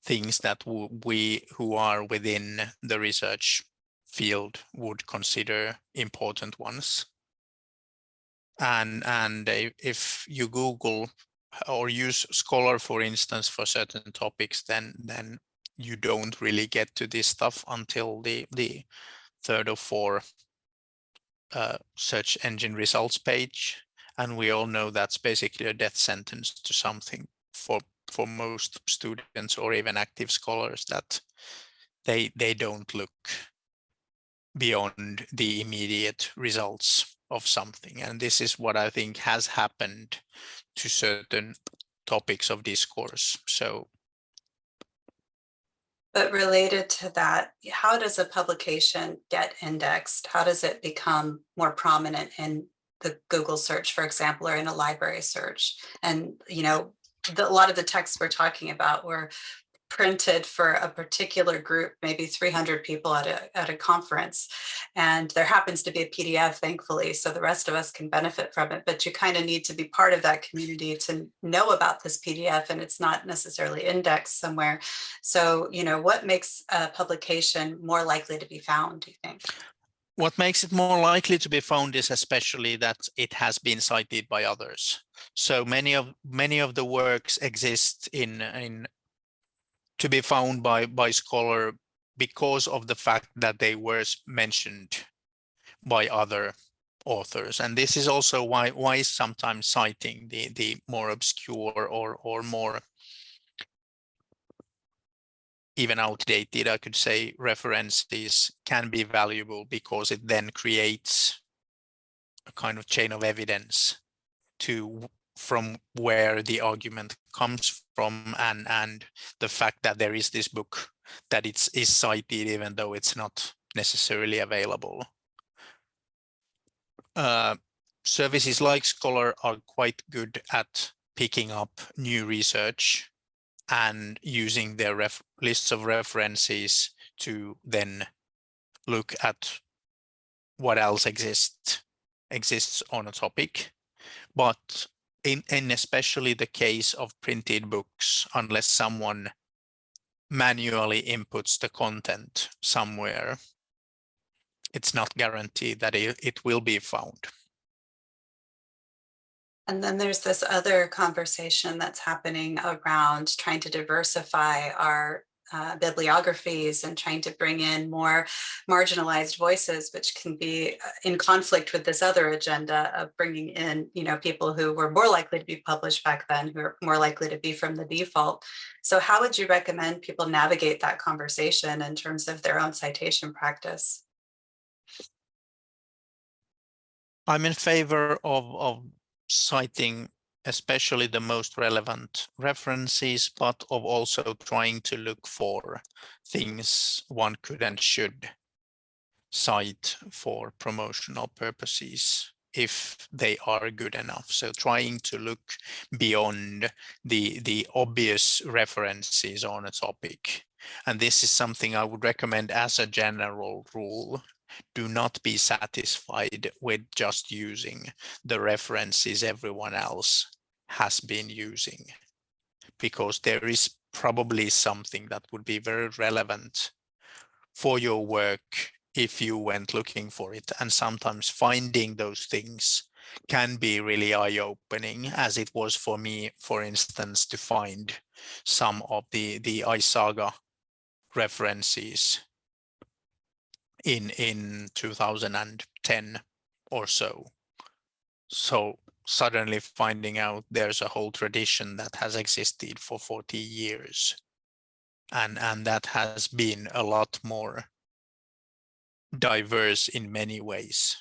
things that we who are within the research field would consider important ones. And if you Google or use Scholar, for instance, for certain topics, then you don't really get to this stuff until the third or fourth search engine results page. And we all know that's basically a death sentence to something for most students or even active scholars, that they don't look beyond the immediate results of something. And this is what I think has happened to certain topics of discourse. So, but related to that, how does a publication get indexed? How does it become more prominent in the Google search, for example, or in a library search? And, you know, a lot of the texts we're talking about were printed for a particular group, maybe 300 people at a conference. And there happens to be a PDF, thankfully, so the rest of us can benefit from it. But you kind of need to be part of that community to know about this PDF, and it's not necessarily indexed somewhere. So, you know, what makes a publication more likely to be found, do you think? what makes it more likely to be found is especially that it has been cited by others. So many of the works exist in to be found by Scholar because of the fact that they were mentioned by other authors. And this is also why sometimes citing the more obscure or more even outdated, I could say, references can be valuable, because it then creates a kind of chain of evidence from where the argument comes from, and the fact that there is this book that is cited even though it's not necessarily available services like Scholar are quite good at picking up new research and using their lists of references to then look at what else exists on a topic. But in especially the case of printed books, unless someone manually inputs the content somewhere, it's not guaranteed that it will be found. And then there's this other conversation that's happening around trying to diversify our bibliographies and trying to bring in more marginalized voices, which can be in conflict with this other agenda of bringing in, people who were more likely to be published back then, who are more likely to be from the default. So how would you recommend people navigate that conversation in terms of their own citation practice? I'm in favor of citing especially the most relevant references, but of also trying to look for things one could and should cite for promotional purposes if they are good enough. So trying to look beyond the obvious references on a topic. And this is something I would recommend as a general rule. Do not be satisfied with just using the references everyone else has been using, because there is probably something that would be very relevant for your work if you went looking for it. And sometimes finding those things can be really eye-opening, as it was for me, for instance, to find some of the iSaga references in 2010 or so. So suddenly finding out there's a whole tradition that has existed for 40 years. And that has been a lot more diverse in many ways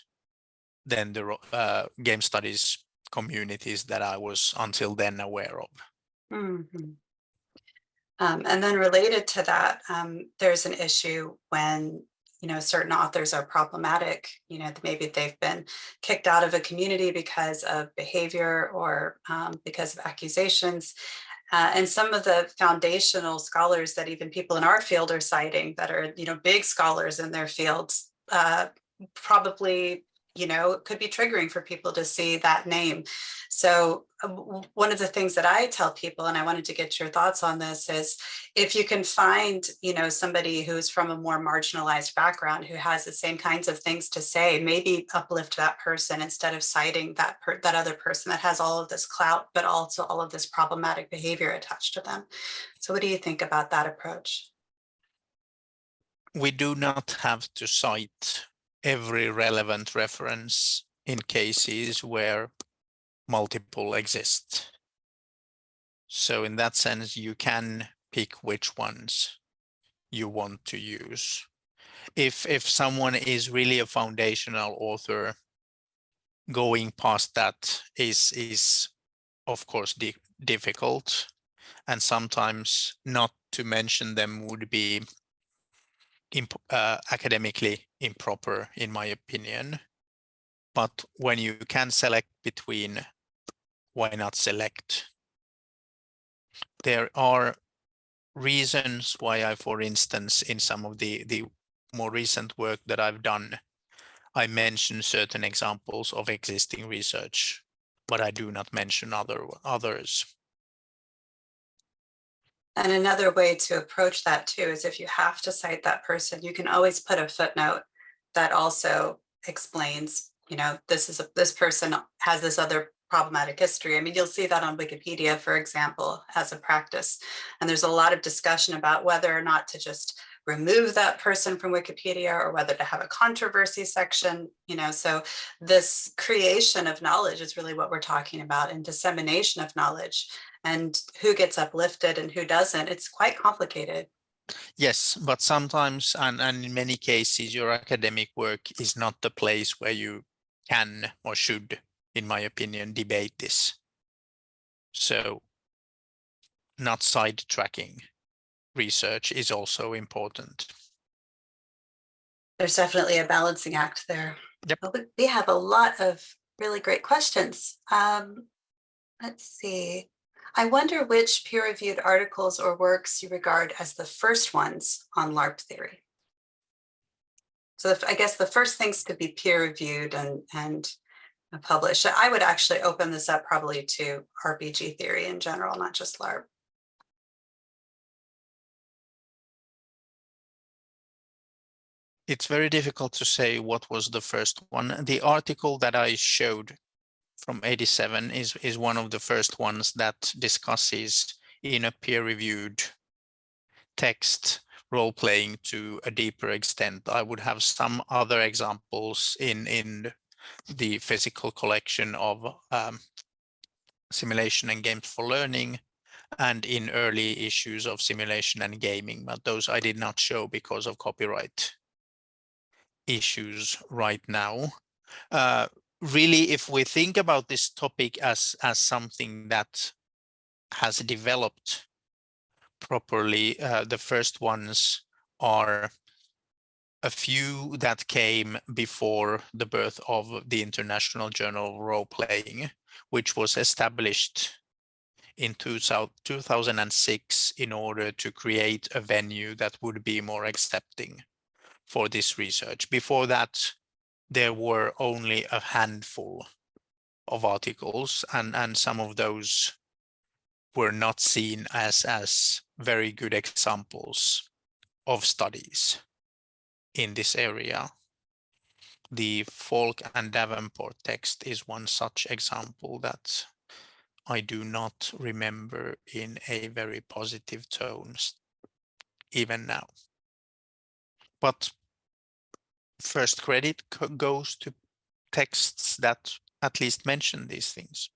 than the game studies communities that I was until then aware of. Mm-hmm. And then related to that, there's an issue when certain authors are problematic. Maybe they've been kicked out of a community because of behavior or because of accusations. And some of the foundational scholars that even people in our field are citing that are big scholars in their fields probably could be triggering for people to see that name. So one of the things that I tell people, and I wanted to get your thoughts on this, is if you can find somebody who's from a more marginalized background who has the same kinds of things to say, maybe uplift that person instead of citing that other person that has all of this clout but also all of this problematic behavior attached to them. So what do you think about that approach? We do not have to cite every relevant reference in cases where multiple exist. So in that sense, you can pick which ones you want to use. If someone is really a foundational author, going past that is of course difficult, and sometimes not to mention them would be academically improper, in my opinion. But when you can select between, why not select? There are reasons why I, for instance, in some of the more recent work that I've done, I mention certain examples of existing research, but I do not mention others. And another way to approach that too is if you have to cite that person, you can always put a footnote that also explains, this person has this other problematic history. I mean, you'll see that on Wikipedia, for example, as a practice. And there's a lot of discussion about whether or not to just remove that person from Wikipedia or whether to have a controversy section, so this creation of knowledge is really what we're talking about, and dissemination of knowledge, and who gets uplifted and who doesn't. It's quite complicated. Yes, but sometimes, and in many cases, your academic work is not the place where you can or should, in my opinion, debate this. So not sidetracking research is also important. There's definitely a balancing act there. Yep. Well, we have a lot of really great questions. Let's see. I wonder which peer-reviewed articles or works you regard as the first ones on LARP theory. So I guess the first things could be peer-reviewed and published. I would actually open this up probably to RPG theory in general, not just LARP. It's very difficult to say what was the first one. The article that I showed from 87 is one of the first ones that discusses in a peer-reviewed text role-playing to a deeper extent. I would have some other examples in the physical collection of Simulation and Games for Learning and in early issues of Simulation and Gaming, but those I did not show because of copyright issues right now. Really, if we think about this topic as something that has developed properly, the first ones are a few that came before the birth of the International Journal of Role-Playing, which was established in 2006 in order to create a venue that would be more accepting for this research. Before that, there were only a handful of articles, and some of those were not seen as very good examples of studies in this area. The Falk and Davenport text is one such example that I do not remember in a very positive tone even now. But first credit goes to texts that at least mention these things.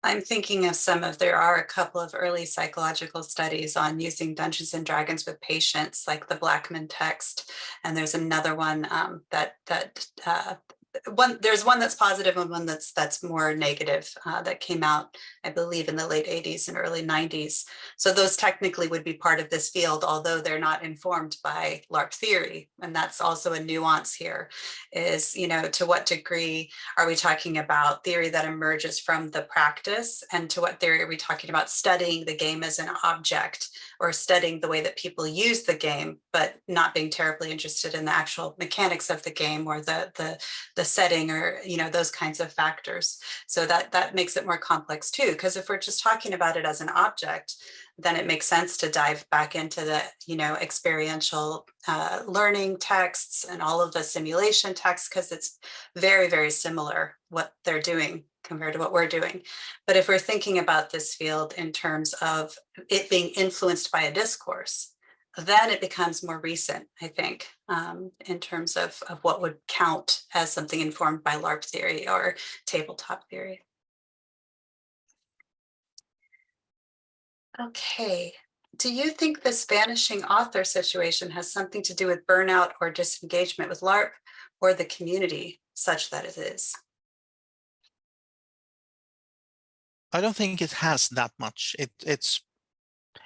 I'm thinking of there are a couple of early psychological studies on using Dungeons and Dragons with patients, like the Blackman text, and there's another one there's one that's positive and one that's more negative that came out, I believe, in the late 80s and early 90s. So those technically would be part of this field, although they're not informed by LARP theory. And that's also a nuance here is, to what degree are we talking about theory that emerges from the practice, and to what theory are we talking about studying the game as an object or studying the way that people use the game, but not being terribly interested in the actual mechanics of the game or the setting or those kinds of factors. So that makes it more complex too, because if we're just talking about it as an object, then it makes sense to dive back into the experiential learning texts and all of the simulation texts, because it's very, very similar what they're doing compared to what we're doing. But if we're thinking about this field in terms of it being influenced by a discourse, then it becomes more recent, I think, in terms of what would count as something informed by LARP theory or tabletop theory. Okay. Do you think this vanishing author situation has something to do with burnout or disengagement with LARP, or the community such that it is? I don't think it has that much. It's,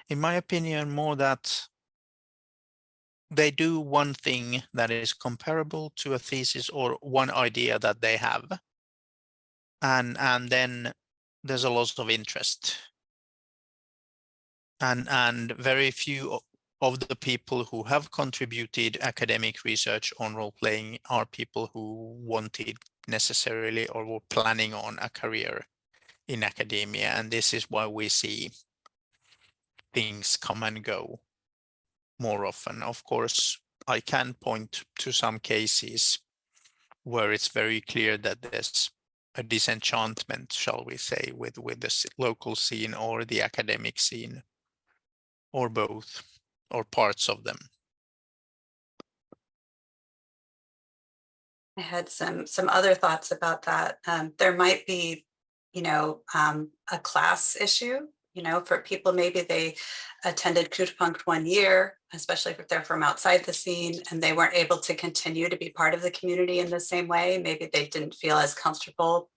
in my opinion, more that they do one thing that is comparable to a thesis or one idea that they have, and then there's a lot of interest, and very few of the people who have contributed academic research on role-playing are people who wanted necessarily or were planning on a career in academia, and this is why we see things come and go more often. Of course, I can point to some cases where it's very clear that there's a disenchantment, shall we say, with the local scene or the academic scene, or both, or parts of them. I had some other thoughts about that. There might be, a class issue, for people, maybe they attended Knutepunkt 1 year, especially if they're from outside the scene, and they weren't able to continue to be part of the community in the same way. Maybe they didn't feel as comfortable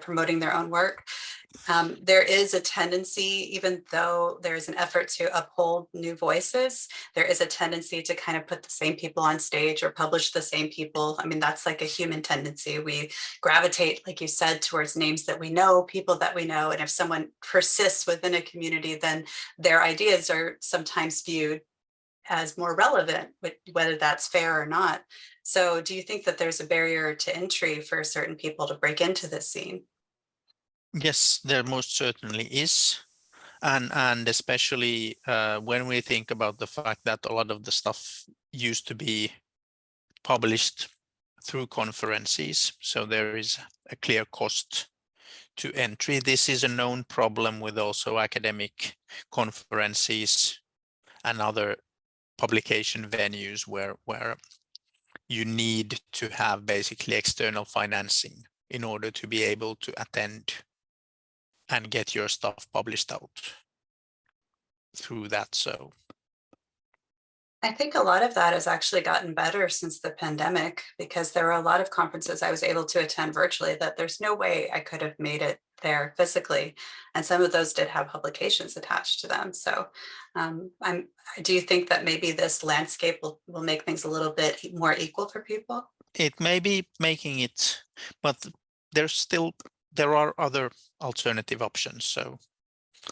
promoting their own work. There is a tendency, even though there is an effort to uphold new voices, there is a tendency to kind of put the same people on stage or publish the same people. I mean, that's like a human tendency. We gravitate, like you said, towards names that we know, people that we know. And if someone persists within a community, then their ideas are sometimes viewed as more relevant, whether that's fair or not. So do you think that there's a barrier to entry for certain people to break into this scene? Yes, there most certainly is. And especially when we think about the fact that a lot of the stuff used to be published through conferences, so there is a clear cost to entry. This is a known problem with also academic conferences and other publication venues where you need to have basically external financing in order to be able to attend and get your stuff published out through that. So I think a lot of that has actually gotten better since the pandemic, because there were a lot of conferences I was able to attend virtually that there's no way I could have made it there physically. And some of those did have publications attached to them. So do you think that maybe this landscape will make things a little bit more equal for people? it may be making it, but there are other alternative options. So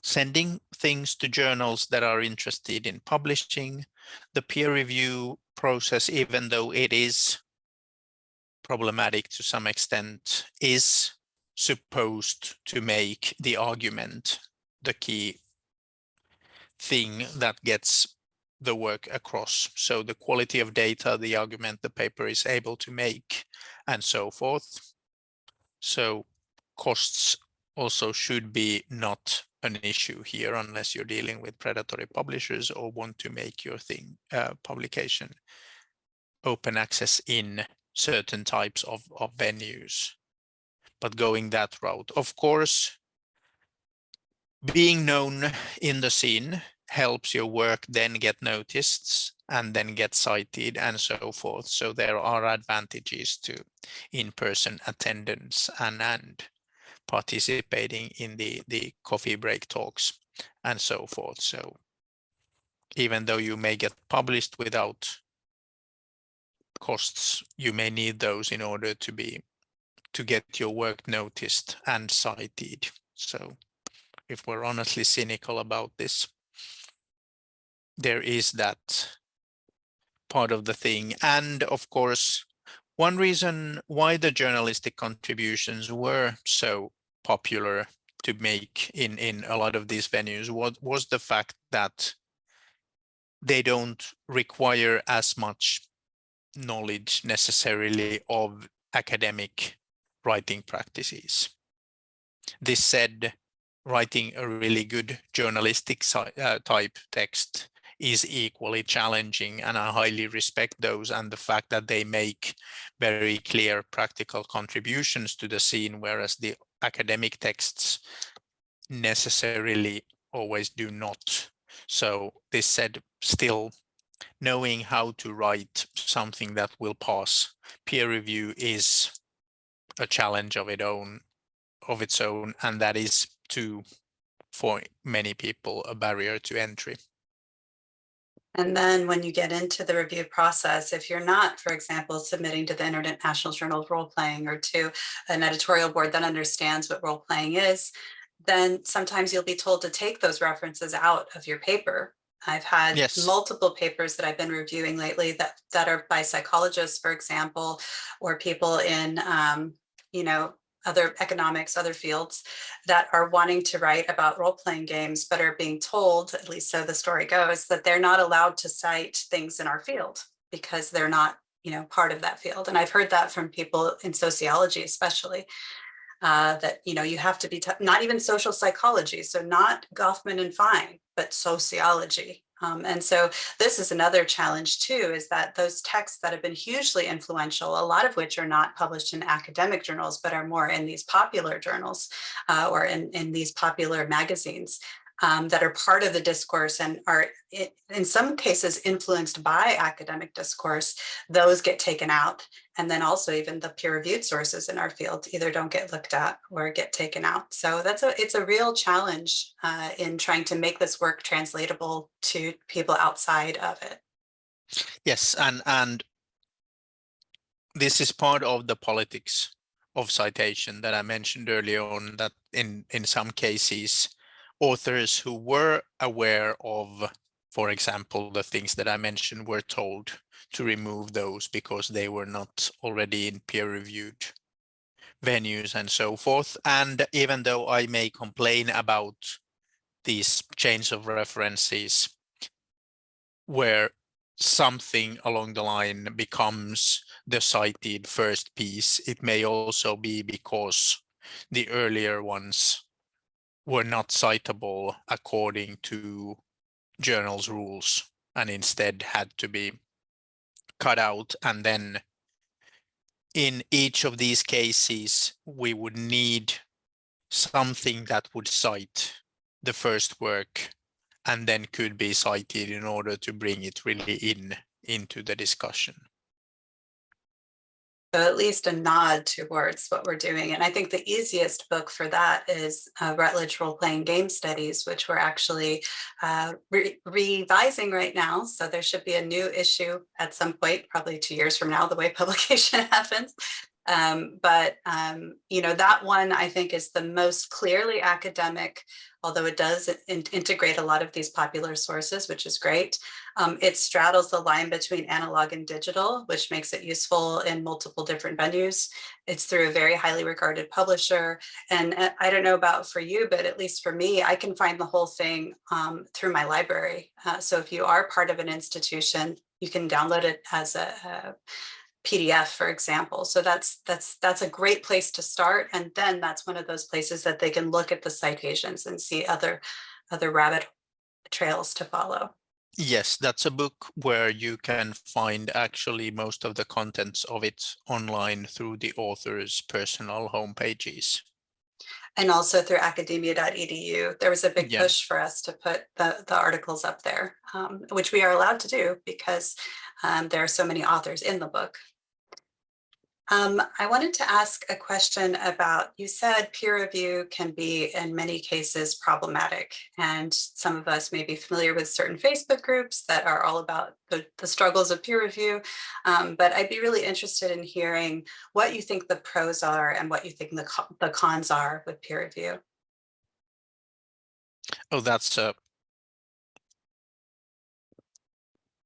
sending things to journals that are interested in publishing, the peer review process, even though it is problematic to some extent, is supposed to make the argument the key thing that gets the work across. So the quality of data, the argument the paper is able to make, and so forth. So costs also should be not an issue here unless you're dealing with predatory publishers or want to make your publication open access in certain types of venues. But going that route, of course, being known in the scene helps your work then get noticed and then get cited and so forth. So there are advantages to in-person attendance and participating in the coffee break talks and so forth. So even though you may get published without costs, you may need those in order to get your work noticed and cited. So if we're honestly cynical about this, there is that part of the thing. And of course, one reason why the journalistic contributions were so popular to make in a lot of these venues was the fact that they don't require as much knowledge necessarily of academic writing practices. This said, writing a really good journalistic type text is equally challenging, and I highly respect those and the fact that they make very clear practical contributions to the scene, whereas the academic texts necessarily always do not. So this said, still knowing how to write something that will pass peer review is a challenge of its own, and that is for many people a barrier to entry. And then when you get into the review process, if you're not, for example, submitting to the International Journal of Role Playing or to an editorial board that understands what role playing is, then sometimes you'll be told to take those references out of your paper. I've had multiple papers that I've been reviewing lately that are by psychologists, for example, or people in, other economics, other fields that are wanting to write about role-playing games, but are being told, at least so the story goes, that they're not allowed to cite things in our field because they're not, part of that field. And I've heard that from people in sociology, especially, that, you have to be, not even social psychology, so not Goffman and Fine, but sociology. And so this is another challenge too, is that those texts that have been hugely influential, a lot of which are not published in academic journals, but are more in these popular journals or in these popular magazines, that are part of the discourse and are in some cases influenced by academic discourse, those get taken out. And then also even the peer-reviewed sources in our field either don't get looked at or get taken out. So it's a real challenge in trying to make this work translatable to people outside of it. Yes, and this is part of the politics of citation that I mentioned earlier on, that in some cases, authors who were aware of, for example, the things that I mentioned, were told to remove those because they were not already in peer-reviewed venues and so forth. And even though I may complain about these chains of references where something along the line becomes the cited first piece, it may also be because the earlier ones were not citable according to journal's rules and instead had to be cut out. And then in each of these cases, we would need something that would cite the first work and then could be cited in order to bring it really into the discussion. So at least a nod towards what we're doing. And I think the easiest book for that is Routledge Role-Playing Game Studies, which we're actually revising right now. So there should be a new issue at some point, probably 2 years from now, the way publication happens. You know, that one I think is the most clearly academic, although it does integrate a lot of these popular sources, which is great. It straddles the line between analog and digital, which makes it useful in multiple different venues. It's through a very highly regarded publisher. And I don't know about for you, but at least for me, I can find the whole thing through my library. So if you are part of an institution, you can download it as a PDF, for example. So that's a great place to start. And then that's one of those places that they can look at the citations and see other rabbit trails to follow. Yes, that's a book where you can find actually most of the contents of it online through the author's personal homepages. And also through academia.edu. There was a big push for us to put the articles up there, which we are allowed to do because there are so many authors in the book. I wanted to ask a question about, you said peer review can be in many cases problematic, and some of us may be familiar with certain Facebook groups that are all about the struggles of peer review, but I'd be really interested in hearing what you think the pros are and what you think the cons are with peer review. Oh, that's a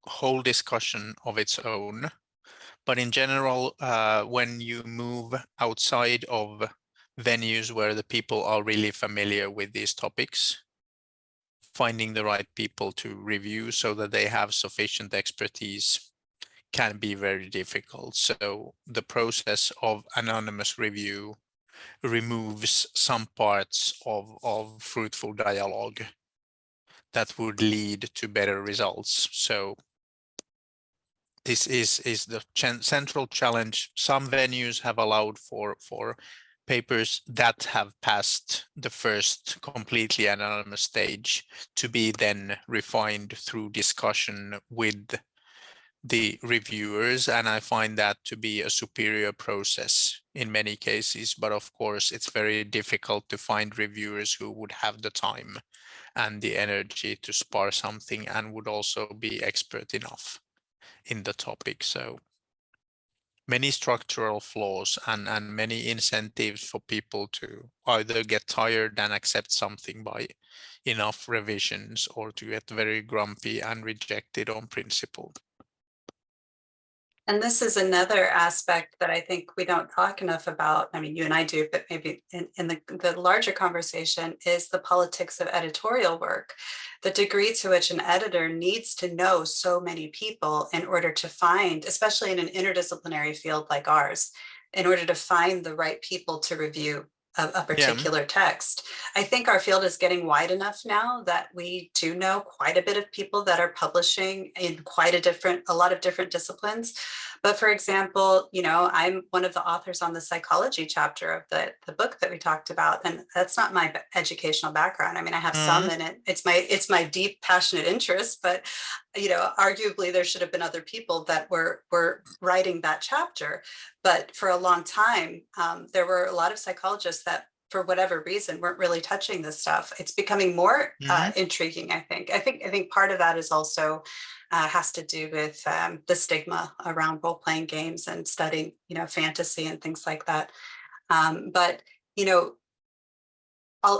whole discussion of its own. But in general, when you move outside of venues where the people are really familiar with these topics, finding the right people to review so that they have sufficient expertise can be very difficult. So the process of anonymous review removes some parts of fruitful dialogue that would lead to better results. So this is the central challenge. Some venues have allowed for papers that have passed the first completely anonymous stage to be then refined through discussion with the reviewers, and I find that to be a superior process in many cases. But of course, it's very difficult to find reviewers who would have the time and the energy to spar something and would also be expert enough in the topic. So many structural flaws and many incentives for people to either get tired and accept something by enough revisions or to get very grumpy and reject it on principle. And this is another aspect that I think we don't talk enough about. I mean, you and I do, but maybe in the larger conversation is the politics of editorial work, the degree to which an editor needs to know so many people in order to find, especially in an interdisciplinary field like ours, in order to find the right people to review a particular text. I think our field is getting wide enough now that we do know quite a bit of people that are publishing in a lot of different disciplines. But for example, I'm one of the authors on the psychology chapter of the book that we talked about, and that's not my educational background. I mean, I have some in it. It's my deep, passionate interest, but arguably there should have been other people that were writing that chapter. But for a long time, there were a lot of psychologists that, for whatever reason, weren't really touching this stuff. It's becoming more intriguing, I think. I think part of that is also has to do with the stigma around role-playing games and studying, fantasy and things like that. But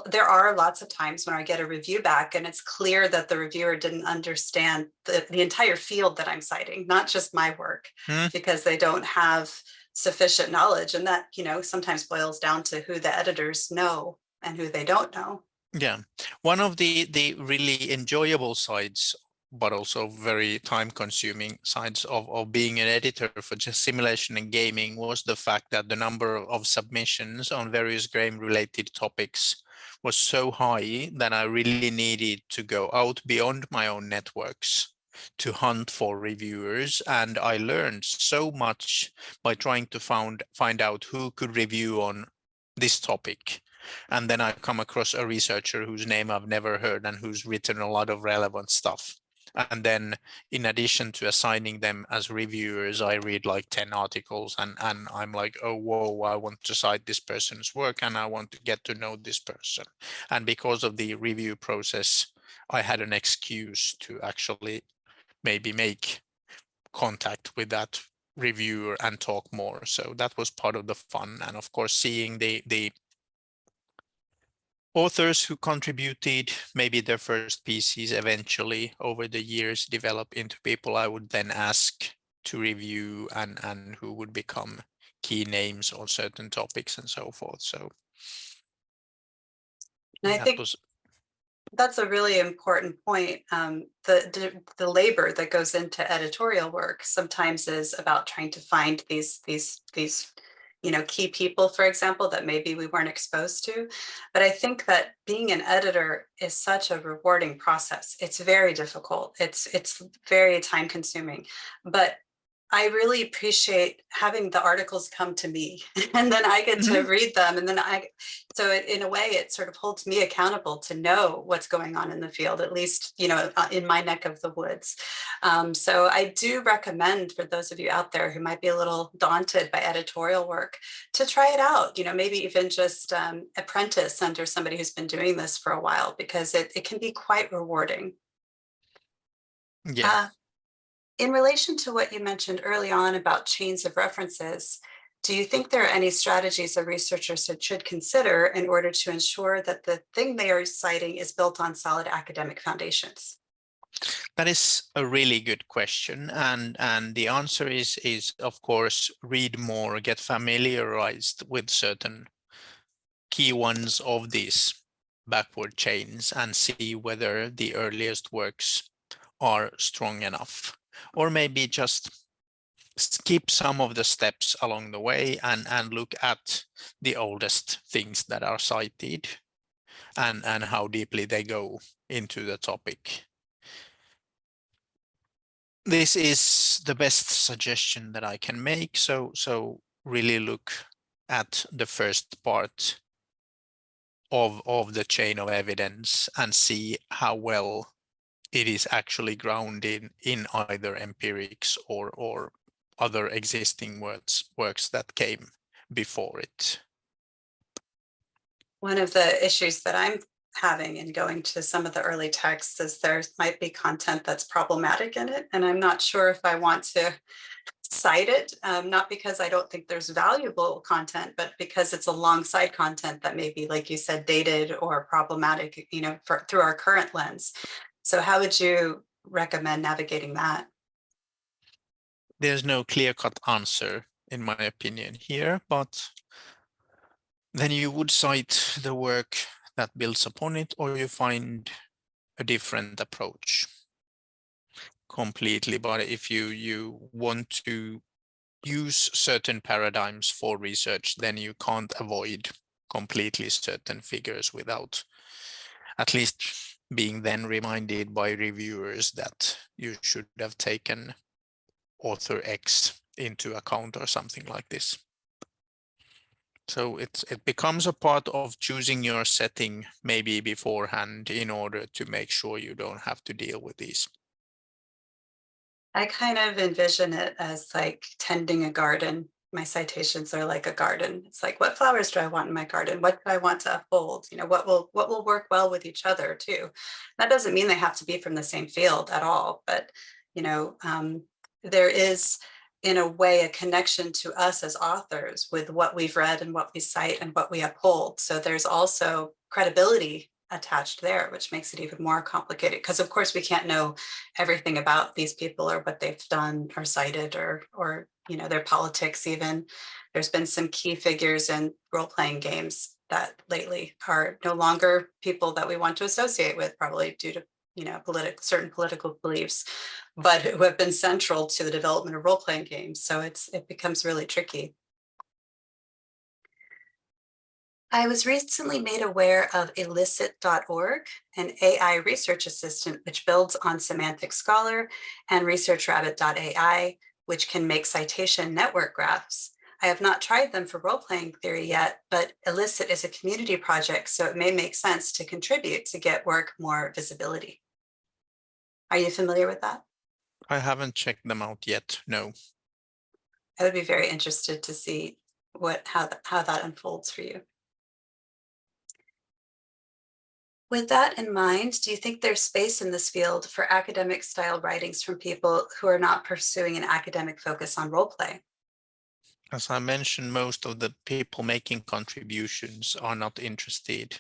there are lots of times when I get a review back and it's clear that the reviewer didn't understand the entire field that I'm citing, not just my work, because they don't have sufficient knowledge. And that, sometimes boils down to who the editors know and who they don't know. Yeah, one of the really enjoyable sides, but also very time-consuming sides of being an editor for just simulation and gaming was the fact that the number of submissions on various game-related topics was so high that I really needed to go out beyond my own networks to hunt for reviewers, and I learned so much by trying to find out who could review on this topic. And then I come across a researcher whose name I've never heard and who's written a lot of relevant stuff. And then in addition to assigning them as reviewers, I read like 10 articles and I'm like, oh, whoa, I want to cite this person's work and I want to get to know this person. And because of the review process, I had an excuse to actually maybe make contact with that reviewer and talk more. So that was part of the fun. And of course, seeing the authors who contributed maybe their first pieces eventually over the years develop into people I would then ask to review and who would become key names on certain topics and so forth. So and I think that's a really important point. The labor that goes into editorial work sometimes is about trying to find these key people, for example, that maybe we weren't exposed to. But I think that being an editor is such a rewarding process. It's very difficult. It's very time consuming, but I really appreciate having the articles come to me and then I get to read them. And then so in a way, it sort of holds me accountable to know what's going on in the field, at least, in my neck of the woods. So I do recommend for those of you out there who might be a little daunted by editorial work to try it out, maybe even just apprentice under somebody who's been doing this for a while, because it can be quite rewarding. Yeah. In relation to what you mentioned early on about chains of references, do you think there are any strategies a researcher should consider in order to ensure that the thing they are citing is built on solid academic foundations? That is a really good question. And the answer is of course, read more, get familiarized with certain key ones of these backward chains and see whether the earliest works are strong enough. Or maybe just skip some of the steps along the way and look at the oldest things that are cited and how deeply they go into the topic. This is the best suggestion that I can make. So really look at the first part of the chain of evidence and see how well it is actually grounded in either empirics or other existing works that came before it. One of the issues that I'm having in going to some of the early texts is there might be content that's problematic in it, and I'm not sure if I want to cite it, not because I don't think there's valuable content, but because it's alongside content that may be, like you said, dated or problematic, through our current lens. So how would you recommend navigating that? There's no clear-cut answer, in my opinion, here, but then you would cite the work that builds upon it, or you find a different approach completely. But if you want to use certain paradigms for research, then you can't avoid completely certain figures without at least being then reminded by reviewers that you should have taken author X into account or something like this. So it becomes a part of choosing your setting maybe beforehand in order to make sure you don't have to deal with these. I kind of envision it as like tending a garden. My citations are like a garden. It's like, what flowers do I want in my garden? What do I want to uphold? You know, what will work well with each other too. That doesn't mean they have to be from the same field at all, but you know, there is in a way a connection to us as authors with what we've read and what we cite and what we uphold. So there's also credibility attached there, which makes it even more complicated, because of course we can't know everything about these people or what they've done or cited or you know, their politics. Even there's been some key figures in role-playing games that lately are no longer people that we want to associate with, probably due to, you know, certain political beliefs, but who have been central to the development of role-playing games. So it becomes really tricky. I was recently made aware of elicit.org, an AI research assistant which builds on Semantic Scholar, and researchrabbit.ai, which can make citation network graphs. I have not tried them for role-playing theory yet, but Elicit is a community project, so it may make sense to contribute to get work more visibility. Are you familiar with that? I haven't checked them out yet, no. I would be very interested to see how that unfolds for you. With that in mind, do you think there's space in this field for academic style writings from people who are not pursuing an academic focus on role play? As I mentioned, most of the people making contributions are not interested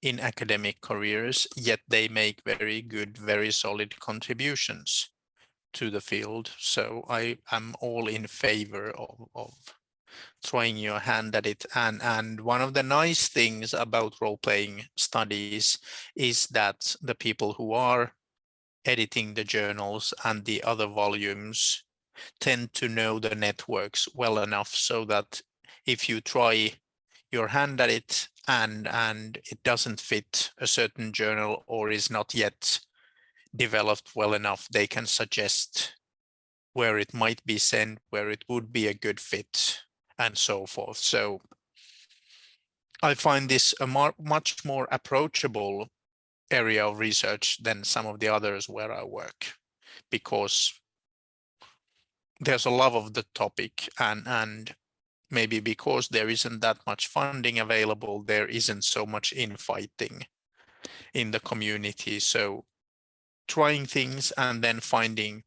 in academic careers, yet they make very good, very solid contributions to the field. So I am all in favor of trying your hand at it. And one of the nice things about role-playing studies is that the people who are editing the journals and the other volumes tend to know the networks well enough so that if you try your hand at it and it doesn't fit a certain journal or is not yet developed well enough, they can suggest where it might be sent, where it would be a good fit, and so forth. So I find this a much more approachable area of research than some of the others where I work, because there's a love of the topic, and maybe because there isn't that much funding available, there isn't so much infighting in the community. So trying things and then finding,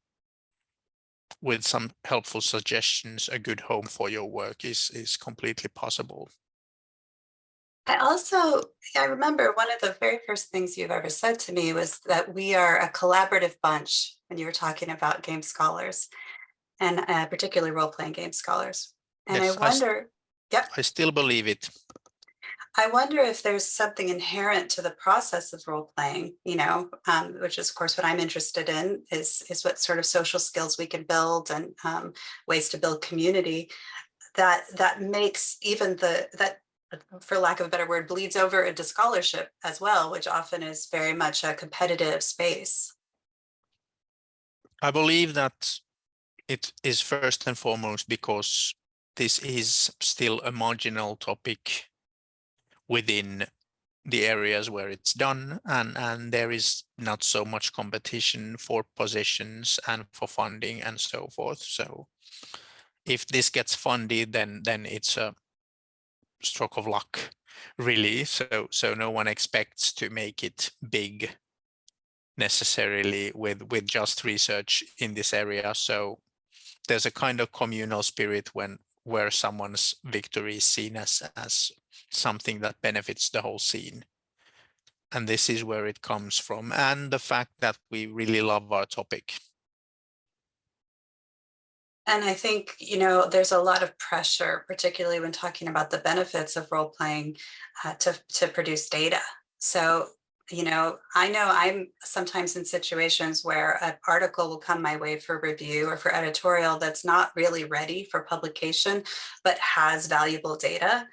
with some helpful suggestions, a good home for your work is completely possible. I remember one of the very first things you've ever said to me was that we are a collaborative bunch when you were talking about game scholars, and particularly role-playing game scholars. And Yes, I wonder, yep, I still believe it. I wonder if there's something inherent to the process of role playing, you know, which is of course what I'm interested in is what sort of social skills we can build and ways to build community that makes even that, for lack of a better word, bleeds over into scholarship as well, which often is very much a competitive space. I believe that it is first and foremost because this is still a marginal topic within the areas where it's done, and there is not so much competition for positions and for funding and so forth. So if this gets funded, then it's a stroke of luck, really. So no one expects to make it big necessarily with just research in this area. So there's a kind of communal spirit where someone's victory is seen as something that benefits the whole scene. And this is where it comes from, and the fact that we really love our topic. And I think, you know, there's a lot of pressure, particularly when talking about the benefits of role playing, to produce data. So, you know I'm sometimes in situations where an article will come my way for review or for editorial that's not really ready for publication, but has valuable data.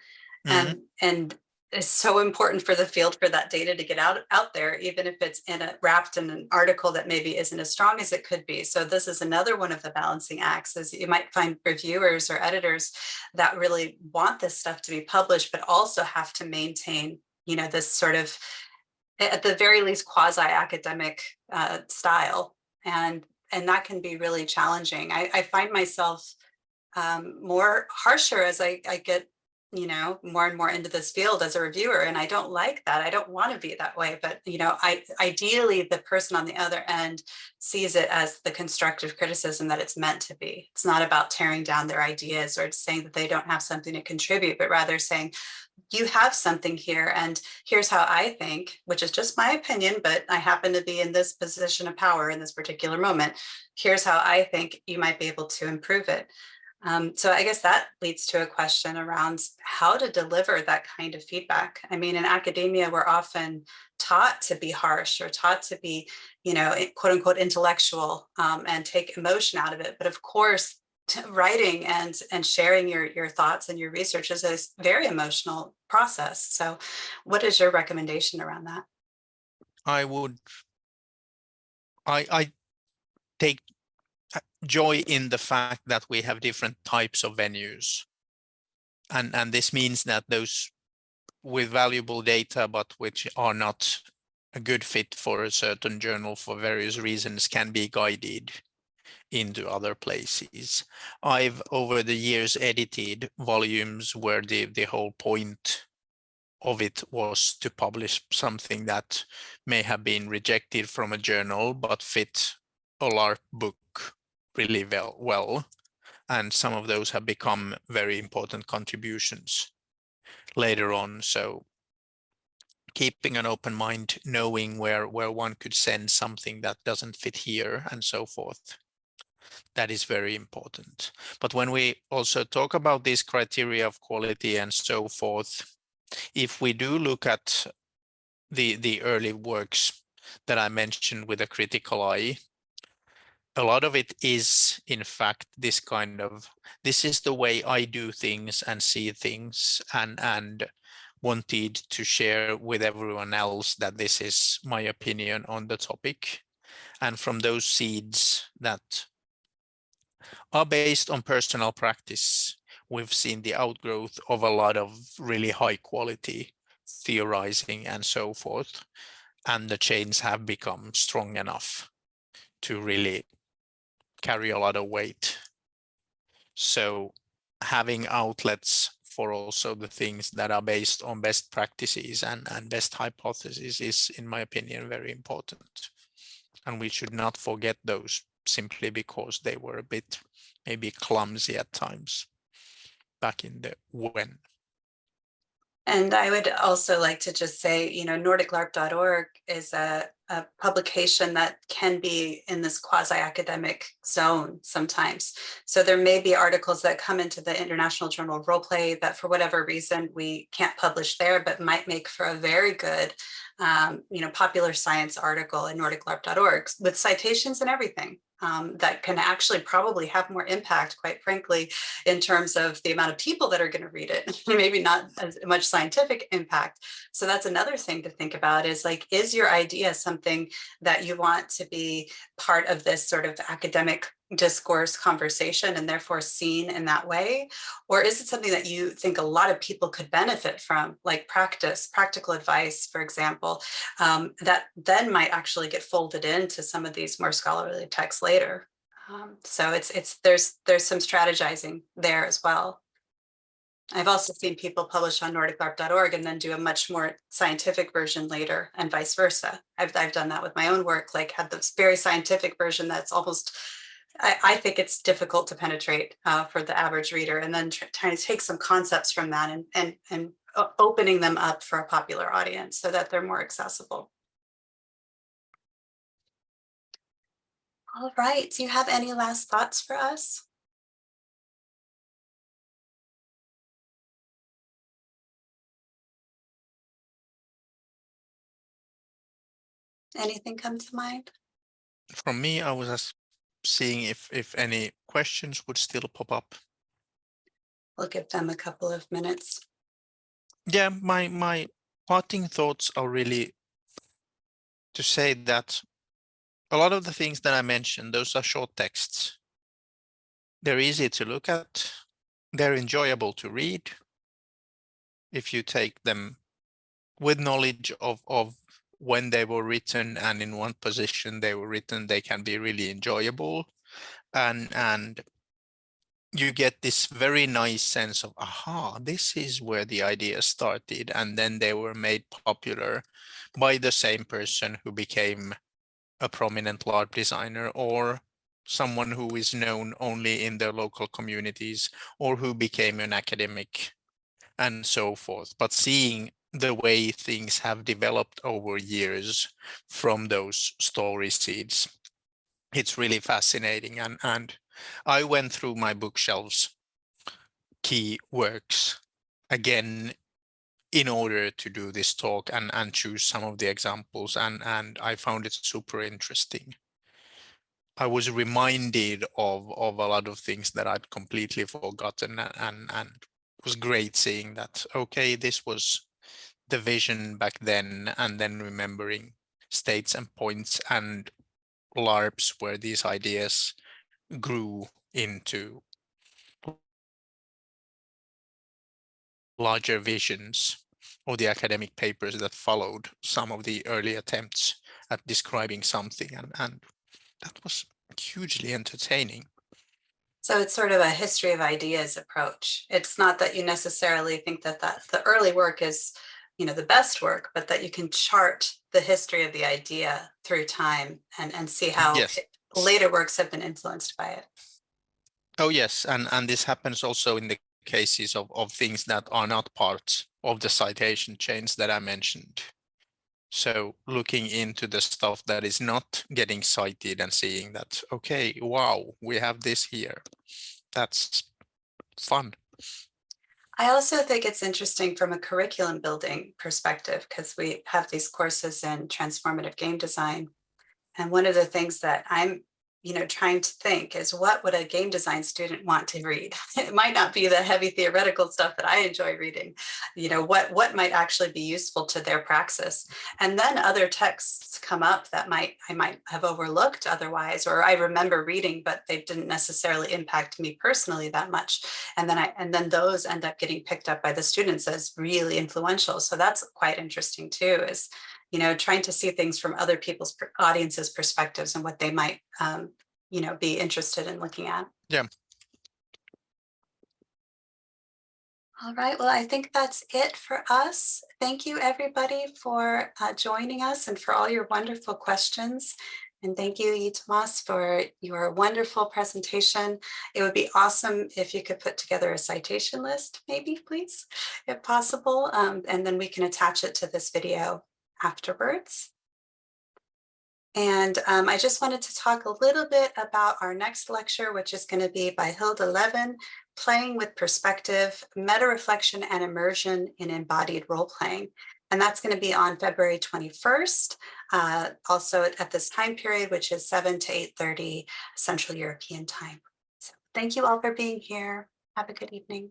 Mhm. And is so important for the field for that data to get out there, even if it's wrapped in an article that maybe isn't as strong as it could be. So this is another one of the balancing acts, is you might find reviewers or editors that really want this stuff to be published, but also have to maintain, you know, this sort of, at the very least, quasi-academic style. And that can be really challenging. I find myself more harsher as I get, you know, more and more into this field as a reviewer, and I don't like that. I don't want to be that way, but you know, ideally the person on the other end sees it as the constructive criticism that it's meant to be. It's not about tearing down their ideas or saying that they don't have something to contribute, but rather saying, you have something here, and here's how I think, which is just my opinion, but I happen to be in this position of power in this particular moment. Here's how I think you might be able to improve it. So I guess that leads to a question around how to deliver that kind of feedback. I mean, in academia, we're often taught to be harsh or taught to be, you know, quote unquote intellectual, and take emotion out of it. But of course, writing and sharing your thoughts and your research is a very emotional process. So what is your recommendation around that? I take joy in the fact that we have different types of venues. And this means that those with valuable data, but which are not a good fit for a certain journal for various reasons, can be guided into other places. I've over the years edited volumes where the whole point of it was to publish something that may have been rejected from a journal, but fit a LARP book really well. And some of those have become very important contributions later on. So keeping an open mind, knowing where one could send something that doesn't fit here and so forth, that is very important. But when we also talk about these criteria of quality and so forth, if we do look at the early works that I mentioned with a critical eye, a lot of it is, in fact, this kind of, this is the way I do things and see things, and wanted to share with everyone else that this is my opinion on the topic. And from those seeds that are based on personal practice, we've seen the outgrowth of a lot of really high quality theorizing and so forth. And the chains have become strong enough to really carry a lot of weight. So having outlets for also the things that are based on best practices and best hypotheses is, in my opinion, very important. And we should not forget those simply because they were a bit maybe clumsy at times back in the when. And I would also like to just say, you know, nordiclarp.org is a publication that can be in this quasi-academic zone sometimes. So there may be articles that come into the International Journal of Roleplay that for whatever reason we can't publish there, but might make for a very good, you know, popular science article in nordiclarp.org with citations and everything. That can actually probably have more impact, quite frankly, in terms of the amount of people that are going to read it, maybe not as much scientific impact. So that's another thing to think about, is like, is your idea something that you want to be part of this sort of academic discourse conversation and therefore seen in that way? Or is it something that you think a lot of people could benefit from, like practical advice, for example, that then might actually get folded into some of these more scholarly texts later? So there's some strategizing there as well. I've also seen people publish on nordiclarp.org and then do a much more scientific version later, and vice versa. I've done that with my own work, like had this very scientific version that's almost, I think it's difficult to penetrate for the average reader, and then trying to take some concepts from that and opening them up for a popular audience so that they're more accessible. All right, do you have any last thoughts for us? Anything come to mind? From me, I was just seeing if any questions would still pop up. We'll give them a couple of minutes. Yeah, my parting thoughts are really to say that a lot of the things that I mentioned, those are short texts. They're easy to look at. They're enjoyable to read. If you take them with knowledge of when they were written and in what position they were written, they can be really enjoyable. And you get this very nice sense of, aha, this is where the idea started. And then they were made popular by the same person who became a prominent LARP designer, or someone who is known only in their local communities, or who became an academic, and so forth. But seeing the way things have developed over years from those story seeds, it's really fascinating. And I went through my bookshelves key works again in order to do this talk and choose some of the examples, and I found it super interesting. I was reminded of a lot of things that I'd completely forgotten, and it was great seeing that, okay, this was the vision back then, and then remembering states and points and LARPs where these ideas grew into larger visions, or the academic papers that followed some of the early attempts at describing something, and that was hugely entertaining. So it's sort of a history of ideas approach. It's not that you necessarily think that the early work is, the best work, but that you can chart the history of the idea through time and see how Yes. later works have been influenced by it. Oh yes, and this happens also in the cases of things that are not part of the citation chains that I mentioned. So looking into the stuff that is not getting cited and seeing that, okay, wow, we have this here. That's fun. I also think it's interesting from a curriculum building perspective, because we have these courses in transformative game design. And one of the things that I'm, trying to think is, what would a game design student want to read? It might not be the heavy theoretical stuff that I enjoy reading. What might actually be useful to their praxis? And then other texts come up that I might have overlooked otherwise, or I remember reading, but they didn't necessarily impact me personally that much. And then those end up getting picked up by the students as really influential. So that's quite interesting too, is trying to see things from other people's audiences' perspectives and what they might, be interested in looking at. Yeah. All right, well, I think that's it for us. Thank you, everybody, for joining us and for all your wonderful questions. And thank you, Tuomas, for your wonderful presentation. It would be awesome if you could put together a citation list, maybe, please, if possible, and then we can attach it to this video afterwards. And I just wanted to talk a little bit about our next lecture, which is going to be by Hilda Levin, Playing with Perspective, Meta-Reflection and Immersion in Embodied Role-Playing. And that's going to be on February 21st, also at this time period, which is 7 to 8:30 Central European Time. So thank you all for being here. Have a good evening.